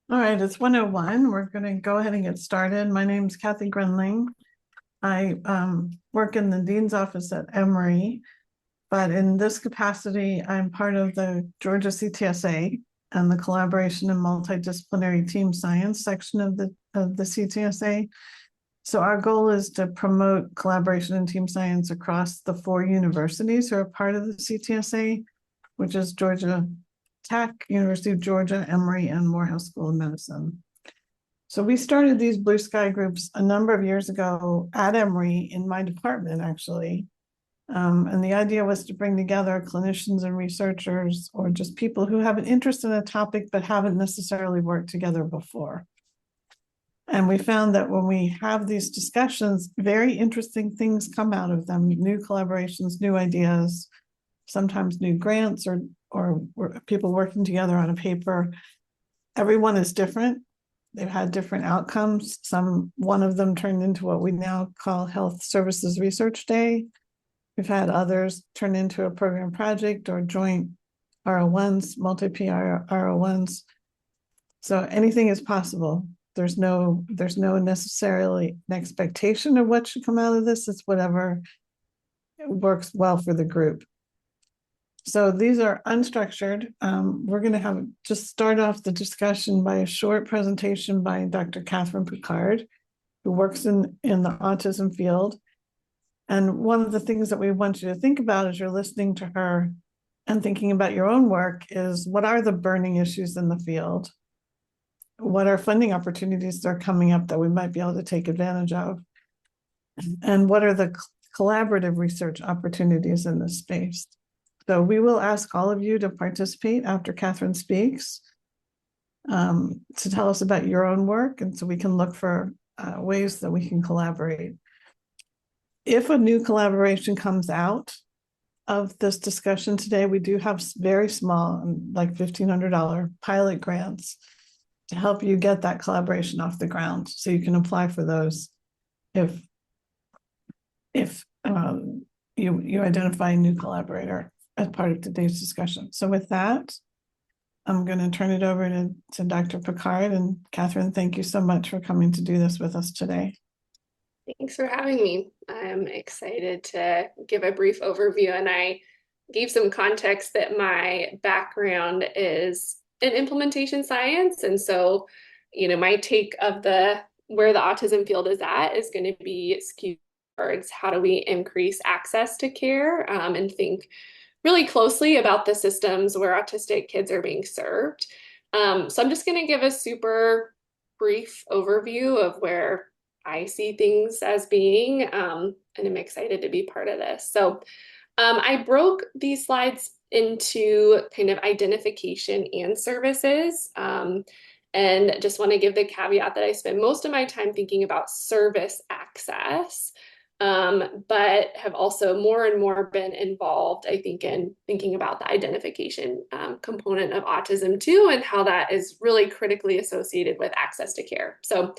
All right, it's 1:01. We're going to go ahead and get started. My name is Kathy Grenling. I work in the Dean's office at Emory, but in this capacity, I'm part of the Georgia CTSA and the Collaboration and Multidisciplinary Team Science section of the CTSA. So our goal is to promote collaboration and team science across the 4 universities who are part of the CTSA, which is Georgia Tech, University of Georgia, Emory, and Morehouse School of Medicine. So we started these blue sky groups a number of years ago at Emory in my department, actually. And the idea was to bring together clinicians and researchers or just people who have an interest in a topic but haven't necessarily worked together before. And we found that when we have these discussions, very interesting things come out of them, new collaborations, new ideas, sometimes new grants or people working together on a paper. Everyone is different. They've had different outcomes. One of them turned into what we now call Health Services Research Day. We've had others turn into a program project or joint R01s, multi-P R01s. So anything is possible. There's no necessarily an expectation of what should come out of this. It's whatever works well for the group. So these are unstructured. We're going to just start off the discussion by a short presentation by Dr. Catherine Picard, who works in the autism field. And one of the things that we want you to think about as you're listening to her and thinking about your own work is, what are the burning issues in the field? What are funding opportunities that are coming up that we might be able to take advantage of? And what are the collaborative research opportunities in this space? So we will ask all of you to participate after Catherine speaks, to tell us about your own work, and so we can look for ways that we can collaborate. If a new collaboration comes out of this discussion today, we do have very small, like $1,500 pilot grants to help you get that collaboration off the ground. So you can apply for those if you identify a new collaborator as part of today's discussion. So with that, I'm going to turn it over to Dr. Picard. And Catherine, thank you so much for coming to do this with us today. Thanks for having me. I'm excited to give a brief overview, and I gave some context that my background is in implementation science. And so, my take of where the autism field is at is going to be skewed towards how do we increase access to care, and think really closely about the systems where autistic kids are being served. So I'm just going to give a super brief overview of where I see things as being, and I'm excited to be part of this. So I broke these slides into kind of identification and services. And just want to give the caveat that I spend most of my time thinking about service access, but have also more and more been involved, I think, in thinking about the identification component of autism too, and how that is really critically associated with access to care. So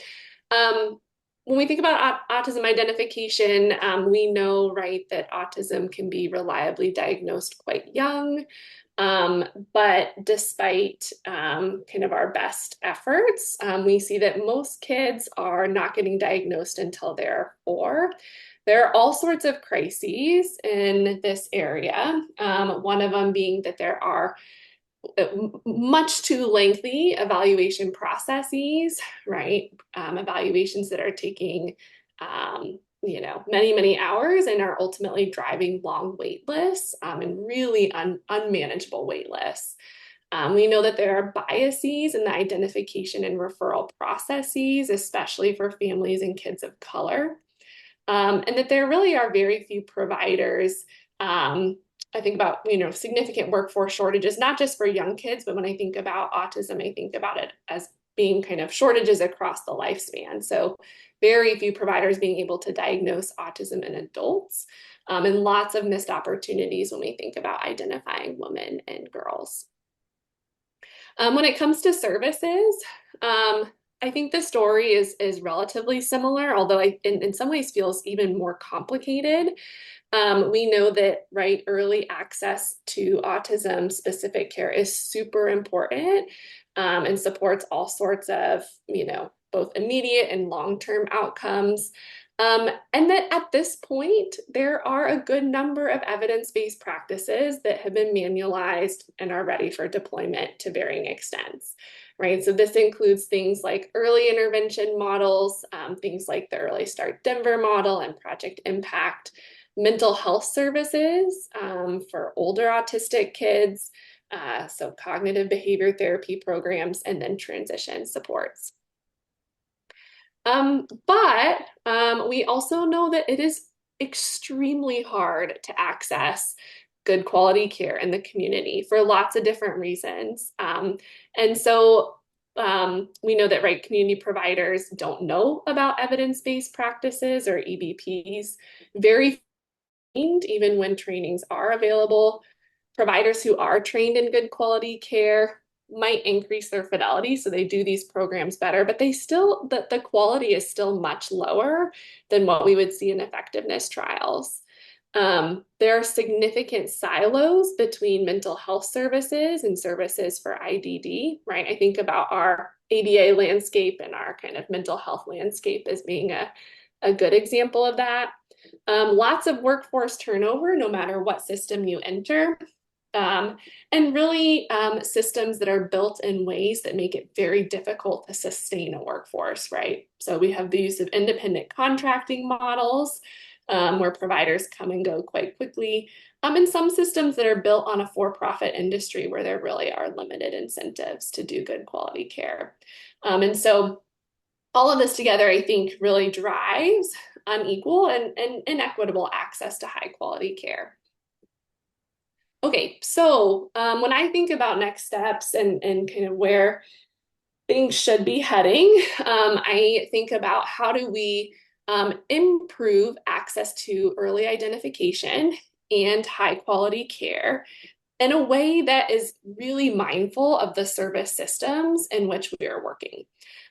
when we think about autism identification, we know, right, that autism can be reliably diagnosed quite young. But despite kind of our best efforts, we see that most kids are not getting diagnosed until they're 4. There are all sorts of crises in this area, one of them being that there are much too lengthy evaluation processes, right? Evaluations that are taking, many, many hours and are ultimately driving long wait lists, and really unmanageable wait lists. We know that there are biases in the identification and referral processes, especially for families and kids of color, and that there really are very few providers. I think about, significant workforce shortages, not just for young kids, but when I think about autism, I think about it as being kind of shortages across the lifespan. So very few providers being able to diagnose autism in adults, and lots of missed opportunities when we think about identifying women and girls. When it comes to services, I think the story is relatively similar, although in some ways feels even more complicated. We know that, right, early access to autism specific care is super important, and supports all sorts of, both immediate and long-term outcomes. And that at this point, there are a good number of evidence-based practices that have been manualized and are ready for deployment to varying extents, right? So this includes things like early intervention models, things like the Early Start Denver model and Project Impact, mental health services for older autistic kids, so cognitive behavior therapy programs, and then transition supports. But we also know that it is extremely hard to access good quality care in the community for lots of different reasons. And so we know that, right, community providers don't know about evidence-based practices or EBPs. Very even when trainings are available. Providers who are trained in good quality care might increase their fidelity, so they do these programs better, but the quality is still much lower than what we would see in effectiveness trials. There are significant silos between mental health services and services for IDD, right? I think about our ABA landscape and our kind of mental health landscape as being a good example of that. Lots of workforce turnover, no matter what system you enter. Um, and really systems that are built in ways that make it very difficult to sustain a workforce, right? So we have the use of independent contracting models where providers come and go quite quickly. And some systems that are built on a for-profit industry where there really are limited incentives to do good quality care. And so all of this together, I think, really drives unequal and inequitable access to high quality care. Okay, so when I think about next steps and kind of where things should be heading, I think about how do we improve access to early identification and high quality care in a way that is really mindful of the service systems in which we are working.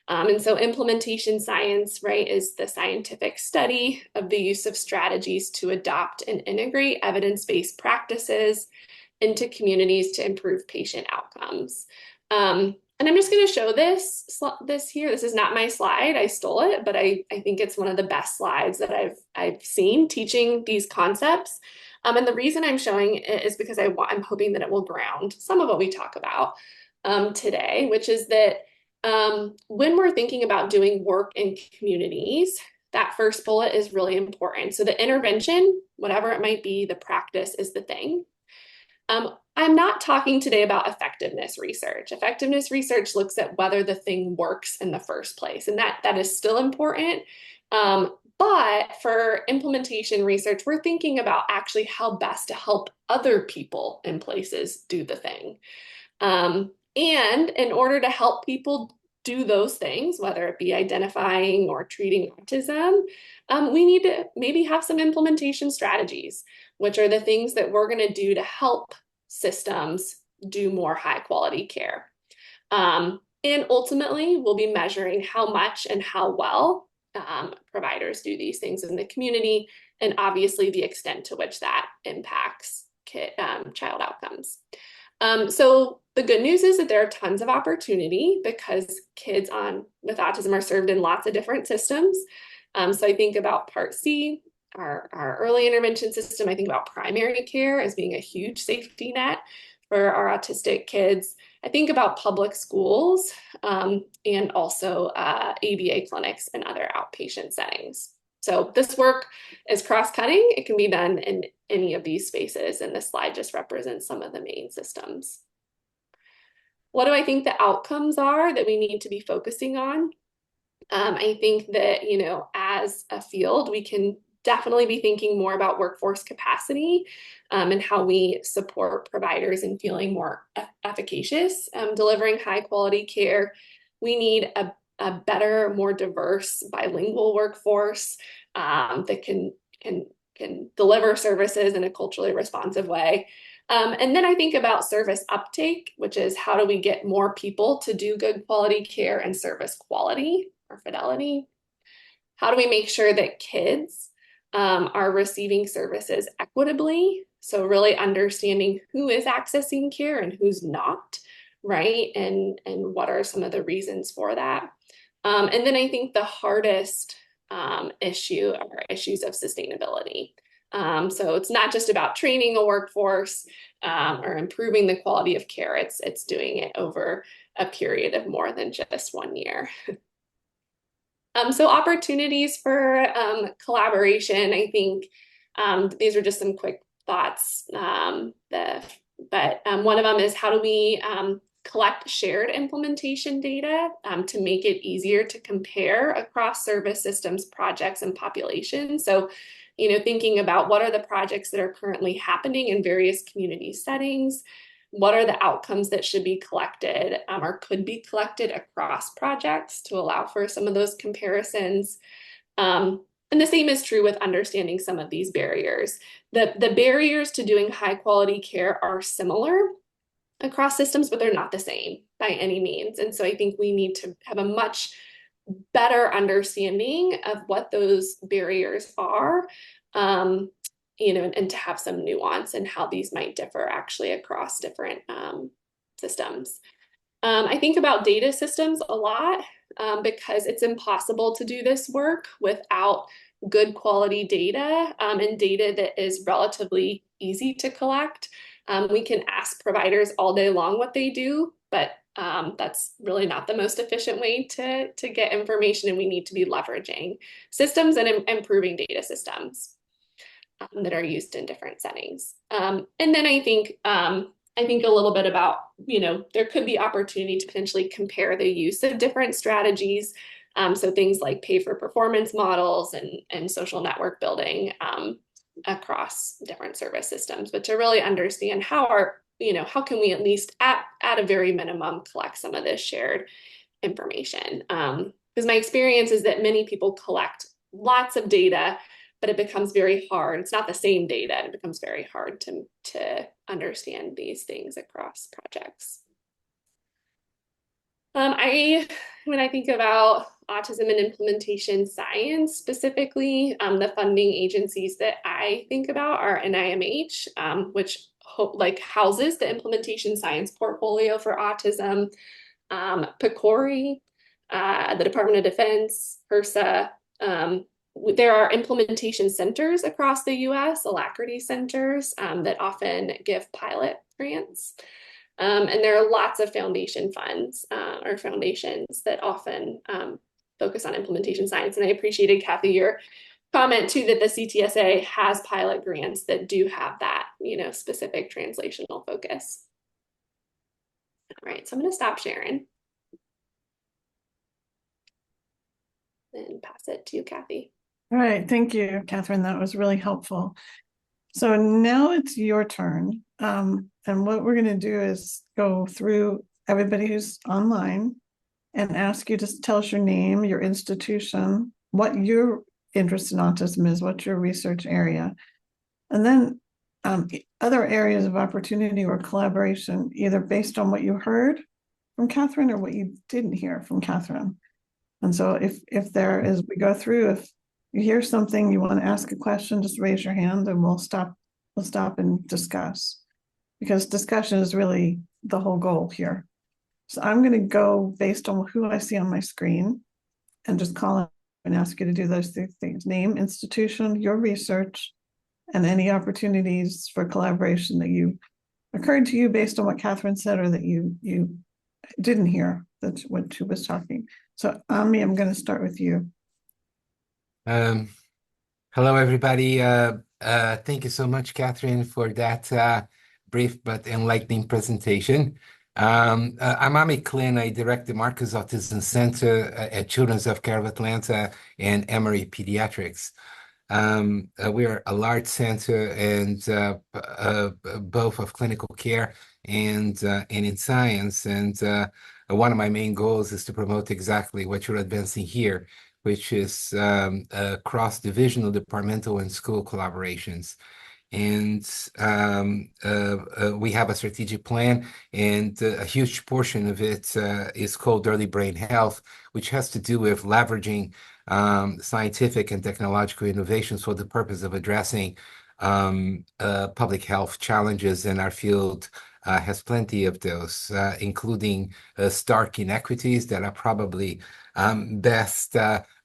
And so implementation science, right, is the scientific study of the use of strategies to adopt and integrate evidence-based practices into communities to improve patient outcomes. And I'm just going to show this here. This is not my slide. I stole it, but I think it's one of the best slides that I've seen teaching these concepts. And the reason I'm showing it is because I'm hoping that it will ground some of what we talk about today, which is that when we're thinking about doing work in communities, that first bullet is really important. So the intervention, whatever it might be, the practice is the thing. I'm not talking today about effectiveness research. Effectiveness research looks at whether the thing works in the first place, and that is still important. But for implementation research, we're thinking about actually how best to help other people in places do the thing. And in order to help people do those things, whether it be identifying or treating autism, we need to maybe have some implementation strategies, which are the things that we're going to do to help systems do more high quality care. And ultimately, we'll be measuring how much and how well providers do these things in the community, and obviously the extent to which that impacts child outcomes. So the good news is that there are tons of opportunity because kids with autism are served in lots of different systems. So I think about Part C, our early intervention system. I think about primary care as being a huge safety net for our autistic kids. I think about public schools and also ABA clinics and other outpatient settings. So this work is cross-cutting. It can be done in any of these spaces, and this slide just represents some of the main systems. What do I think the outcomes are that we need to be focusing on? I think that, as a field, we can definitely be thinking more about workforce capacity and how we support providers in feeling more efficacious, delivering high quality care. We need a better, more diverse bilingual workforce that can deliver services in a culturally responsive way. And then I think about service uptake, which is how do we get more people to do good quality care and service quality or fidelity? How do we make sure that kids are receiving services equitably? So really understanding who is accessing care and who's not, right? And what are some of the reasons for that? And then I think the hardest issue are issues of sustainability. So it's not just about training a workforce or improving the quality of care. It's doing it over a period of more than just 1 year. So opportunities for collaboration, I think these are just some quick thoughts. But one of them is how do we collect shared implementation data to make it easier to compare across service systems, projects, and populations. So, thinking about what are the projects that are currently happening in various community settings, what are the outcomes that should be collected or could be collected across projects to allow for some of those comparisons. And the same is true with understanding some of these barriers. The barriers to doing high quality care are similar across systems, but they're not the same by any means. And so I think we need to have a much better understanding of what those barriers are, and to have some nuance in how these might differ actually across different systems. I think about data systems a lot because it's impossible to do this work without good quality data and data that is relatively easy to collect. We can ask providers all day long what they do, but that's really not the most efficient way to get information, and we need to be leveraging systems and improving data systems that are used in different settings. And then I think a little bit about, there could be opportunity to potentially compare the use of different strategies. So things like pay for performance models and social network building across different service systems, but to really understand how can we at least at a very minimum collect some of this shared information. Because my experience is that many people collect lots of data, but it becomes very hard. It's not the same data. And it becomes very hard to understand these things across projects. When I think about autism and implementation science specifically, the funding agencies that I think about are NIMH, which houses the implementation science portfolio for autism, PCORI, the Department of Defense, HRSA. There are implementation centers across the US, alacrity centers that often give pilot grants. And there are lots of foundation funds or foundations that often focus on implementation science. And I appreciated, Kathy, your comment too, that the CTSA has pilot grants that do have that, specific translational focus. All right, so I'm going to stop sharing and pass it to you, Kathy. All right, thank you, Catherine. That was really helpful. So now it's your turn. And what we're going to do is go through everybody who's online and ask you to tell us your name, your institution, what your interest in autism is, what's your research area, and then other areas of opportunity or collaboration, either based on what you heard from Catherine or what you didn't hear from Catherine. And so if there is, we go through, if you hear something, you want to ask a question, just raise your hand and we'll stop and discuss, because discussion is really the whole goal here. So I'm going to go based on who I see on my screen and just call it and ask you to do those three things: name, institution, your research, and any opportunities for collaboration that you occurred to you based on what Catherine said or that you didn't hear that's what she was talking. So Ami, I'm going to start with you. Hello, everybody. Thank you so much, Catherine, for that brief but enlightening presentation. I'm Ami Klin. I direct the Marcus Autism Center at Children's Healthcare of Atlanta and Emory Pediatrics. We are a large center and both of clinical care and in science. And one of my main goals is to promote exactly what you're advancing here, which is cross-divisional, departmental, and school collaborations. And we have a strategic plan, and a huge portion of it is called early brain health, which has to do with leveraging scientific and technological innovations for the purpose of addressing public health challenges. And our field has plenty of those, including stark inequities that are probably best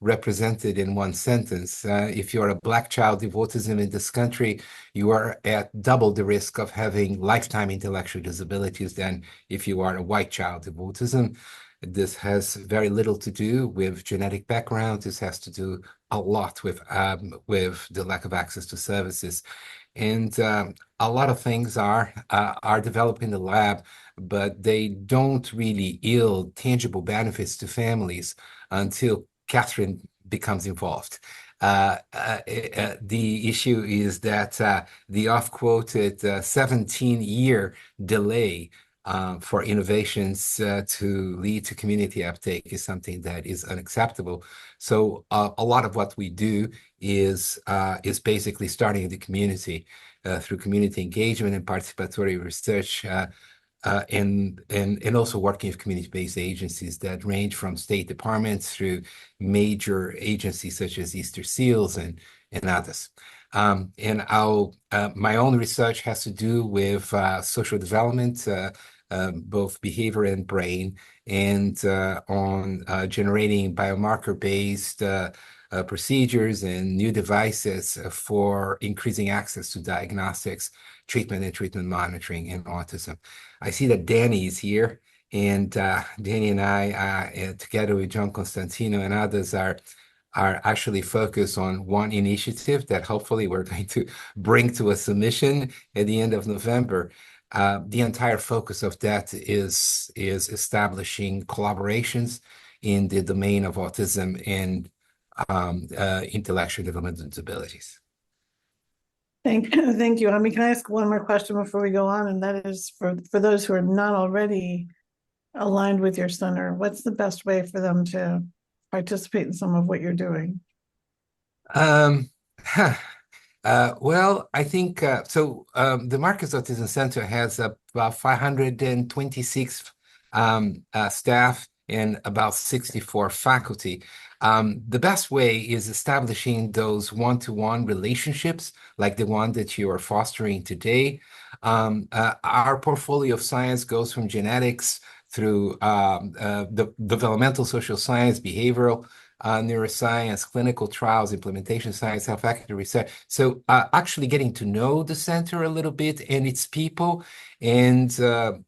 represented in one sentence. If you're a Black child with autism in this country, you are at double the risk of having lifetime intellectual disabilities than if you are a white child with autism. This has very little to do with genetic background. This has to do a lot with the lack of access to services. And a lot of things are developed in the lab, but they don't really yield tangible benefits to families until Catherine becomes involved. The issue is that the oft-quoted 17-year delay for innovations to lead to community uptake is something that is unacceptable. So a lot of what we do is basically starting in the community through community engagement and participatory research. And also working with community-based agencies that range from state departments through major agencies such as Easter Seals and others. And my own research has to do with social development, both behavior and brain, and on generating biomarker-based procedures and new devices for increasing access to diagnostics, treatment, and treatment monitoring in autism. I see that Danny is here, and Danny and I, together with John Constantino and others, are actually focused on one initiative that hopefully we're going to bring to a submission at the end of November. The entire focus of that is establishing collaborations in the domain of autism and intellectual developmental disabilities. Thank you. Can I ask one more question before we go on? And that is for those who are not already aligned with your center, what's the best way for them to participate in some of what you're doing? Well, I think the Marcus Autism Center has about 526 staff and about 64 faculty. The best way is establishing those one-to-one relationships like the one that you are fostering today. Our portfolio of science goes from genetics through the developmental social science, behavioral neuroscience, clinical trials, implementation science, self-active research. So actually getting to know the center a little bit and its people. And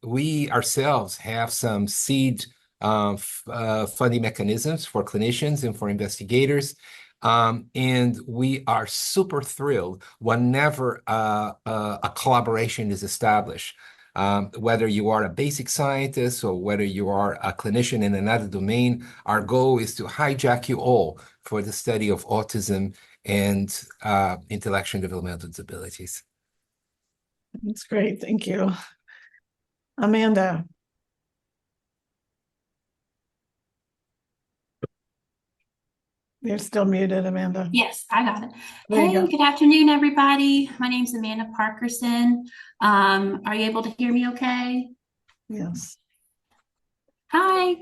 we ourselves have some seed funding mechanisms for clinicians and for investigators. And we are super thrilled whenever a collaboration is established. Whether you are a basic scientist or whether you are a clinician in another domain, our goal is to hijack you all for the study of autism and intellectual and developmental disabilities. That's great. Thank you. Amanda. You're still muted, Amanda. Yes, I got it. There you Hey, go. good afternoon, everybody. My name's Amanda Parkerson. Are you able to hear me okay? Yes. Hi.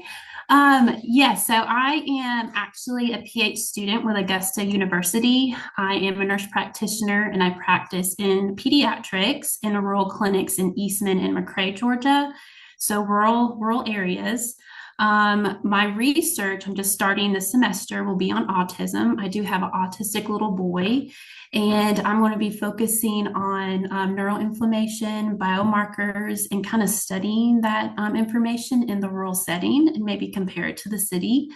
Yes, so I am actually a PhD student with Augusta University. I am a nurse practitioner and I practice in pediatrics in rural clinics in Eastman and McRae, Georgia. So rural areas. My research, I'm just starting this semester, will be on autism. I do have an autistic little boy, and I'm going to be focusing on neuroinflammation, biomarkers, and kind of studying that information in the rural setting and maybe compare it to the city.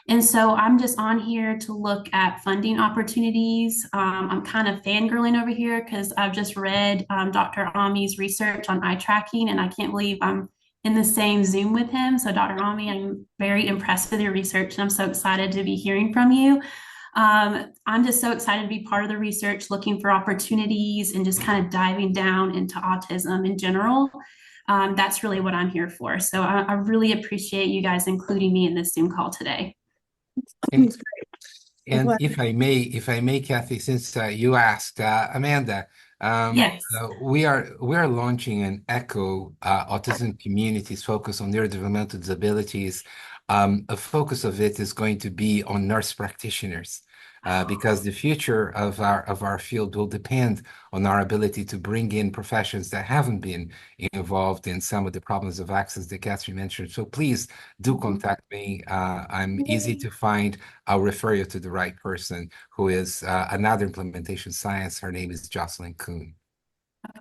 And so I'm just on here to look at funding opportunities. I'm kind of fangirling over here because I've just read Dr. Ami's research on eye tracking, and I can't believe I'm in the same Zoom with him. So Dr. Ami, I'm very impressed with your research, and I'm so excited to be hearing from you. I'm just so excited to be part of the research, looking for opportunities and just kind of diving down into autism in general. That's really what I'm here for. So I really appreciate you guys including me in this Zoom call today. And if I may, Kathy, since you asked, Amanda, Yes. We are launching an ECHO autism communities focus on neurodevelopmental disabilities. A focus of it is going to be on nurse practitioners. Because the future of our field will depend on our ability to bring in professions that haven't been involved in some of the problems of access that Catherine mentioned. So please do contact me. I'm easy to find. I'll refer you to the right person, who is another implementation science. Her name is Jocelyn Kuhn.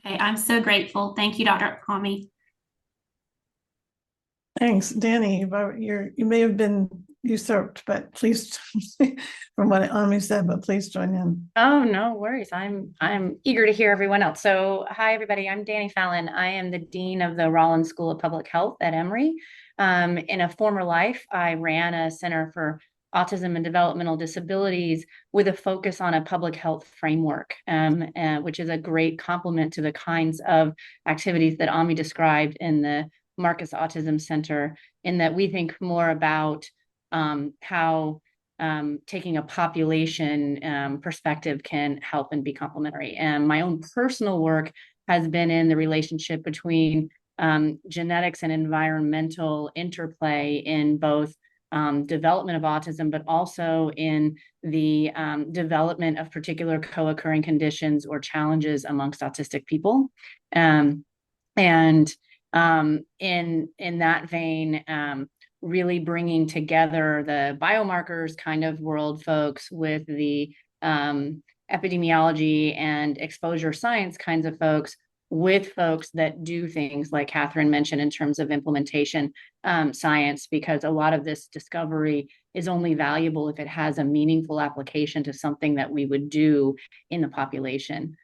Okay, I'm so grateful. Thank you, Dr. Kwame. Thanks, Danny. You may have been usurped, but please, from what Ami said, but please join in. Oh, no worries. I'm eager to hear everyone else. So, hi everybody. I'm Danny Fallon. I am the dean of the Rollins School of Public Health at Emory. In a former life, I ran a Center for Autism and Developmental Disabilities with a focus on a public health framework, which is a great complement to the kinds of activities that Ami described in the Marcus Autism Center, in that we think more about how taking a population perspective can help and be complementary. And my own personal work has been in the relationship between genetics and environmental interplay in both development of autism, but also in the development of particular co-occurring conditions or challenges amongst autistic people. And in that vein, really bringing together the biomarkers kind of world folks with the epidemiology and exposure science kinds of folks, with folks that do things like Catherine mentioned in terms of implementation science, because a lot of this discovery is only valuable if it has a meaningful application to something that we would do in the population.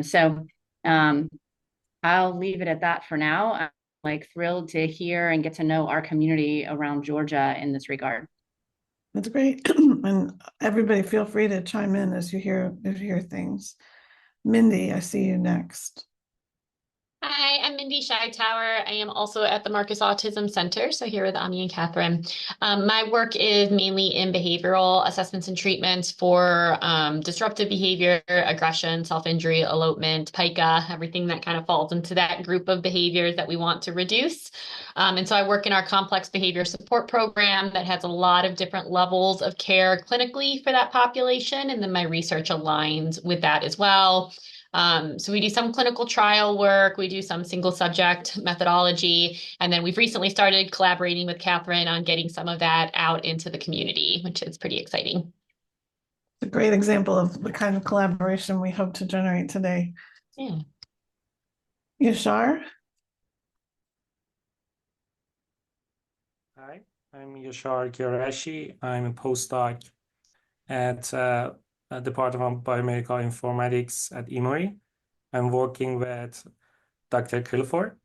So I'll leave it at that for now. I'm thrilled to hear and get to know our community around Georgia in this regard. That's great. And everybody feel free to chime in as you hear things. Mindy, I see you next. Hi, I'm Mindy Scheitower. I am also at the Marcus Autism Center, so here with Ami and Catherine. My work is mainly in behavioral assessments and treatments for disruptive behavior, aggression, self-injury, elopement, pica, everything that kind of falls into that group of behaviors that we want to reduce. And so I work in our complex behavior support program that has a lot of different levels of care clinically for that population, and then my research aligns with that as well. So we do some clinical trial work, we do some single subject methodology, and then we've recently started collaborating with Catherine on getting some of that out into the community, which is pretty exciting. A great example of the kind of collaboration we hope to generate today. Yeah. Yashar? Hi, I'm Yashar Girashi. I'm a postdoc at Department of Biomedical Informatics at Emory. I'm working with Dr. Kilford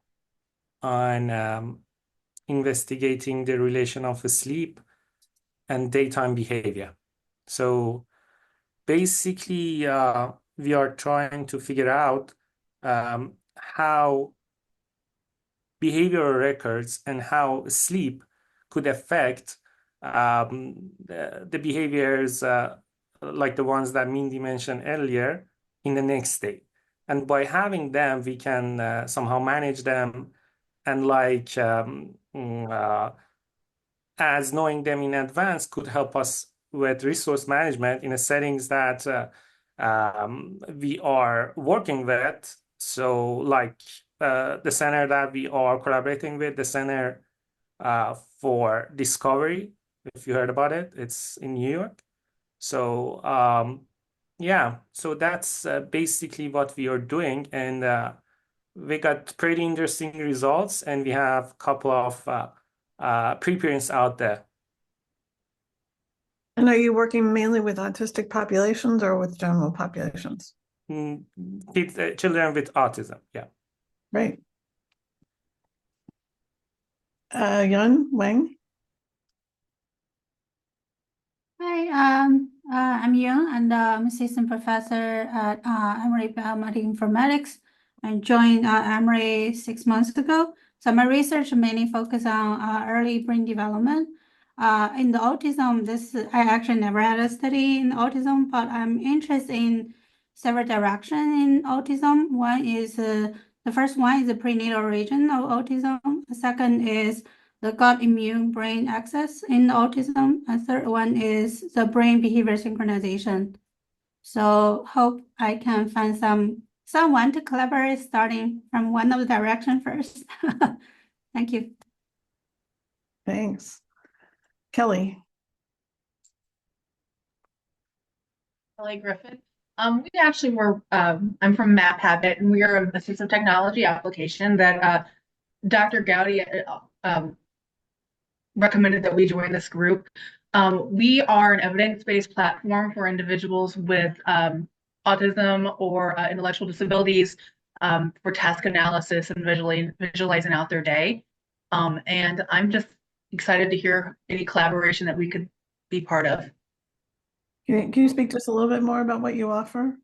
on investigating the relation of sleep and daytime behavior. So basically, we are trying to figure out how behavioral records and how sleep could affect the behaviors like the ones that Mindy mentioned earlier in the next day. And by having them, we can somehow manage them, and as knowing them in advance could help us with resource management in the settings that we are working with. So the center that we are collaborating with, the Center for Discovery, if you heard about it, it's in New York. So yeah, so that's basically what we are doing, and we got pretty interesting results, and we have a couple of preprints out there. And are you working mainly with autistic populations or with general populations? Kids, children with autism, yeah. Right. Yun Wang? Hi, I'm Young, and I'm assistant professor at Emory Biomedical Informatics. I joined Emory 6 months ago. So my research mainly focus on early brain development. In the autism, I actually never had a study in autism, but I'm interested in several directions in autism. One is the first one is the prenatal region of autism. The second is the gut immune brain axis in autism. A third one is the brain behavior synchronization. So hope I can find someone to collaborate starting from one of the direction first. Thank you. Thanks. Kelly. Kelly Griffin. We actually were, I'm from Map Habit, and we are an assistive technology application that Dr. Gowdy recommended that we join this group. We are an evidence-based platform for individuals with autism or intellectual disabilities for task analysis and visualizing out their day. And I'm just excited to hear any collaboration that we could be part of. Can you speak just a little bit more about what you offer?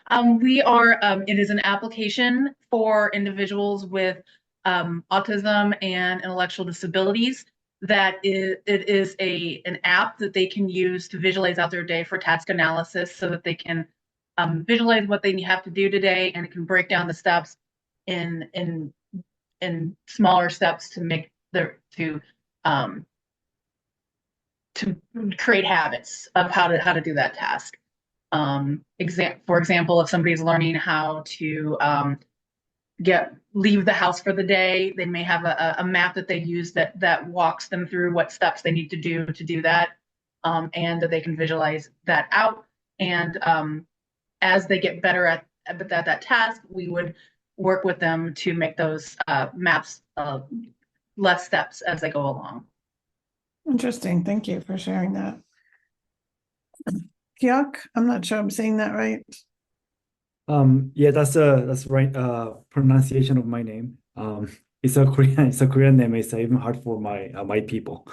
It is an application for individuals with autism and intellectual disabilities. It is an app that they can use to visualize out their day for task analysis so that they can visualize what they have to do today, and it can break down the steps in smaller steps to create habits of how to do that task. For example, if somebody's learning how to leave the house for the day, they may have a map that they use that walks them through what steps they need to do that, and they can visualize that out. And as they get better at that task, we would work with them to make those maps less steps as they go along. Interesting. Thank you for sharing that. Kyok, I'm not sure I'm saying that right. Yeah, that's right pronunciation of my name. It's a Korean name. It's even hard for my people,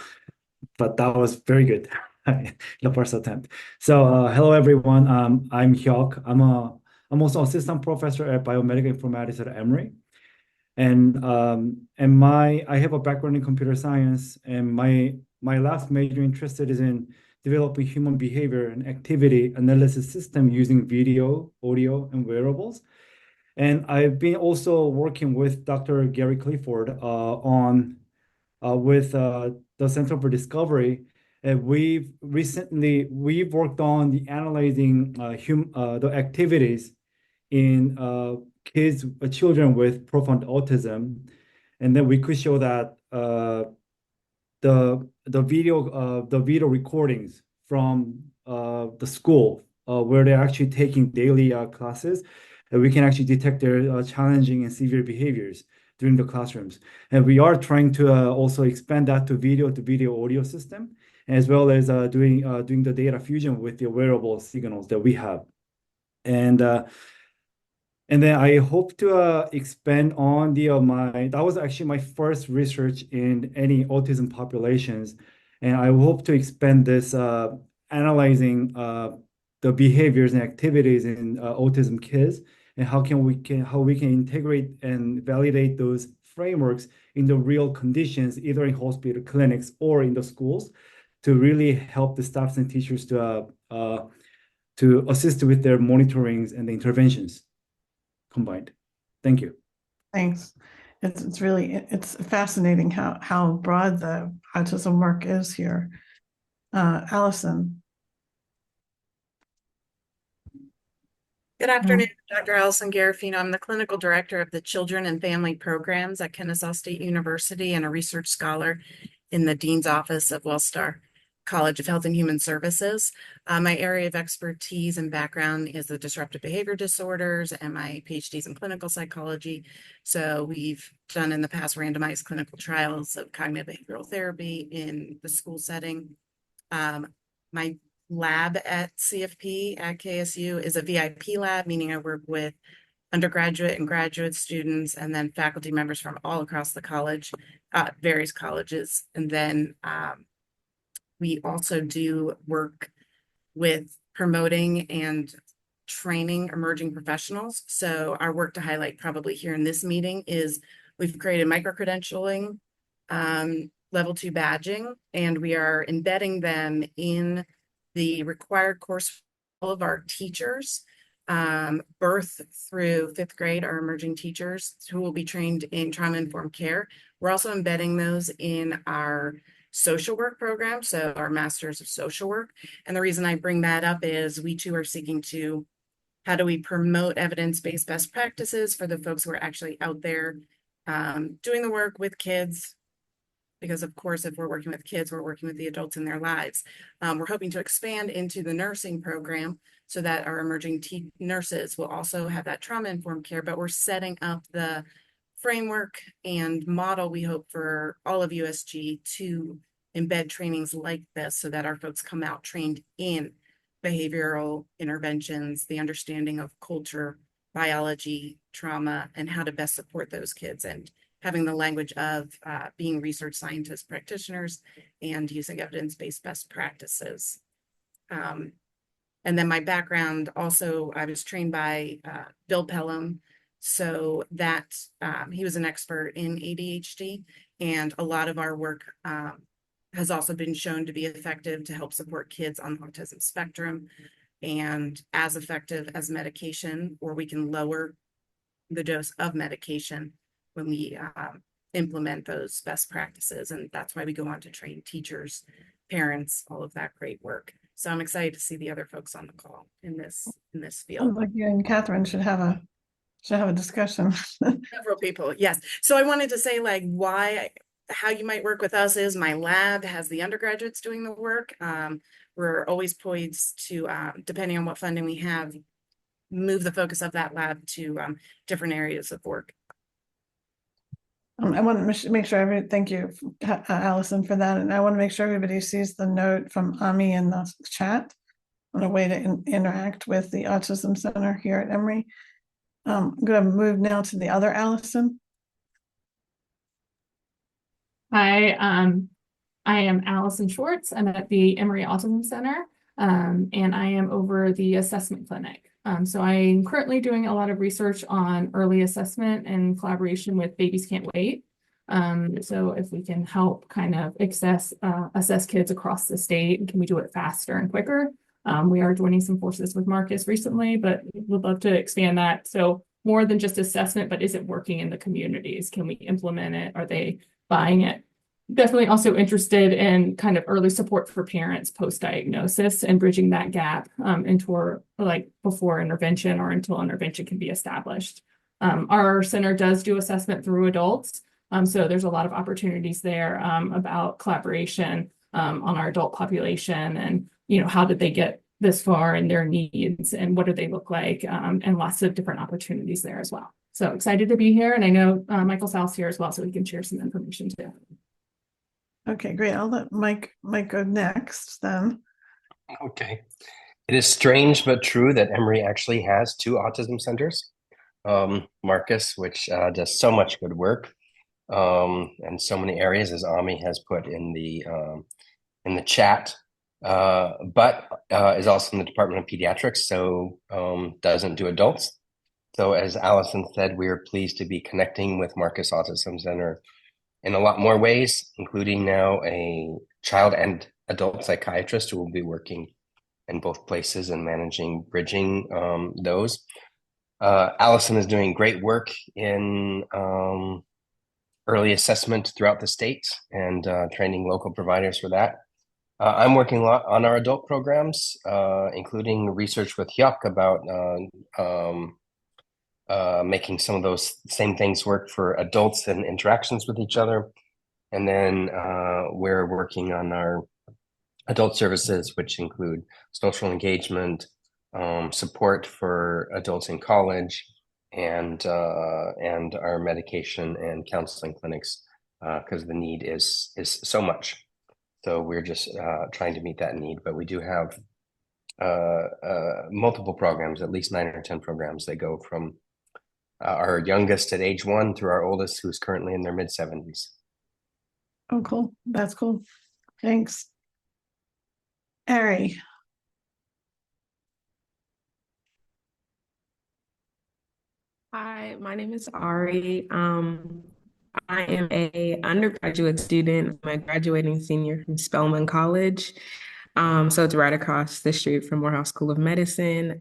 but that was very good. The first attempt. So hello everyone. I'm Hyuk. I'm also assistant professor at biomedical informatics at Emory, and I have a background in computer science, and my last major interest is in developing human behavior and activity analysis system using video, audio, and wearables. And I've been also working with Dr. Gary Clifford with the Center for Discovery. And we've worked on the analyzing the activities in children with profound autism, and then we could show that the video recordings from the school where they're actually taking daily classes, and we can actually detect their challenging and severe behaviors during the classrooms. And we are trying to also expand that to video audio system, as well as doing the data fusion with the wearable signals that we have. And then I hope to expand on that was actually my first research in any autism populations. And I hope to expand this analyzing the behaviors and activities in autism kids, and how we can integrate and validate those frameworks in the real conditions, either in hospital clinics or in the schools, to really help the staffs and teachers to assist with their monitorings and the interventions combined. Thank you. Thanks. It's fascinating how broad the autism work is here. Allison. Good afternoon, Dr. Allison Garofino. I'm the clinical director of the Children and Family Programs at Kennesaw State University and a research scholar in the Dean's Office of Wellstar College of Health and Human Services. My area of expertise and background is the disruptive behavior disorders, and my PhD's in clinical psychology. So we've done in the past randomized clinical trials of cognitive behavioral therapy in the school setting. My lab at CFP at KSU is a VIP lab, meaning I work with undergraduate and graduate students, and then faculty members from all across the college, various colleges. And then we also do work with promoting and training emerging professionals. So our work to highlight probably here in this meeting is we've created micro-credentialing, level 2 badging, and we are embedding them in the required course for all of our teachers birth through 5th grade are emerging teachers who will be trained in trauma-informed care. We're also embedding those in our social work program, so our Masters of Social Work. And the reason I bring that up is we too are seeking to, how do we promote evidence-based best practices for the folks who are actually out there doing the work with kids? Because of course, if we're working with kids, we're working with the adults in their lives. We're hoping to expand into the nursing program so that our emerging nurses will also have that trauma-informed care, but we're setting up the framework and model, we hope, for all of USG to embed trainings like this so that our folks come out trained in behavioral interventions, the understanding of culture, biology, trauma, and how to best support those kids, and having the language of being research scientists, practitioners, and using evidence-based best practices. And then my background also, I was trained by Bill Pelham, so that he was an expert in ADHD, and a lot of our work has also been shown to be effective to help support kids on the autism spectrum, and as effective as medication, or we can lower the dose of medication when we implement those best practices. And that's why we go on to train teachers, parents, all of that great work. So I'm excited to see the other folks on the call in this field. Like you and Catherine should have a discussion. Several people, yes. So I wanted to say, like, how you might work with us is my lab has the undergraduates doing the work. We're always poised to, depending on what funding we have, move the focus of that lab to different areas of work. I want to make sure thank you, Allison, for that. And I want to make sure everybody sees the note from Ami in the chat on a way to interact with the Autism Center here at Emory. I'm going to move now to the other Allison. Hi, I am Allison Schwartz. I'm at the Emory Autism Center, and I am over the assessment clinic. So I'm currently doing a lot of research on early assessment in collaboration with Babies Can't Wait. So if we can help kind of assess kids across the state, can we do it faster and quicker? We are joining some forces with Marcus recently, but we'd love to expand that. So more than just assessment, but is it working in the communities? Can we implement it? Are they buying it? Definitely also interested in kind of early support for parents post-diagnosis and bridging that gap into like before intervention or until intervention can be established. Our center does do assessment through adults. So there's a lot of opportunities there about collaboration on our adult population and, how did they get this far in their needs and what do they look like, and lots of different opportunities there as well. So excited to be here. And I know Michael South's here as well, so we can share some information too. Okay, great. I'll let Mike go next then. Okay. It is strange but true that Emory actually has 2 autism centers. Marcus, which does so much good work in so many areas, as Ami has put in the chat, but is also in the Department of Pediatrics, so doesn't do adults. So as Allison said, we are pleased to be connecting with Marcus Autism Center in a lot more ways, including now a child and adult psychiatrist who will be working in both places and bridging those. Allison is doing great work in early assessment throughout the state and training local providers for that. I'm working a lot on our adult programs, including research with Hyuk about making some of those same things work for adults and interactions with each other. And then we're working on our adult services, which include social engagement, support for adults in college, and our medication and counseling clinics, because the need is so much. So we're just trying to meet that need, but we do have multiple programs, at least 9 or 10 programs that go from our youngest at age 1 through our oldest, who's currently in their mid-70s. Oh, cool. That's cool. Thanks. Ari. Hi, my name is Ari. I am a undergraduate student. I'm a graduating senior from Spelman College. So it's right across the street from Morehouse School of Medicine.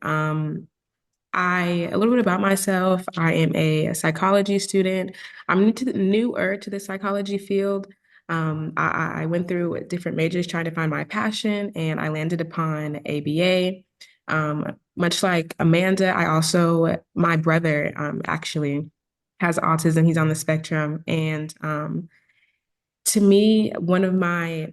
a little bit about myself. I am a psychology student. I'm newer to the psychology field. I went through different majors trying to find my passion, and I landed upon ABA. Much like Amanda, my brother actually has autism. He's on the spectrum, and to me, one of my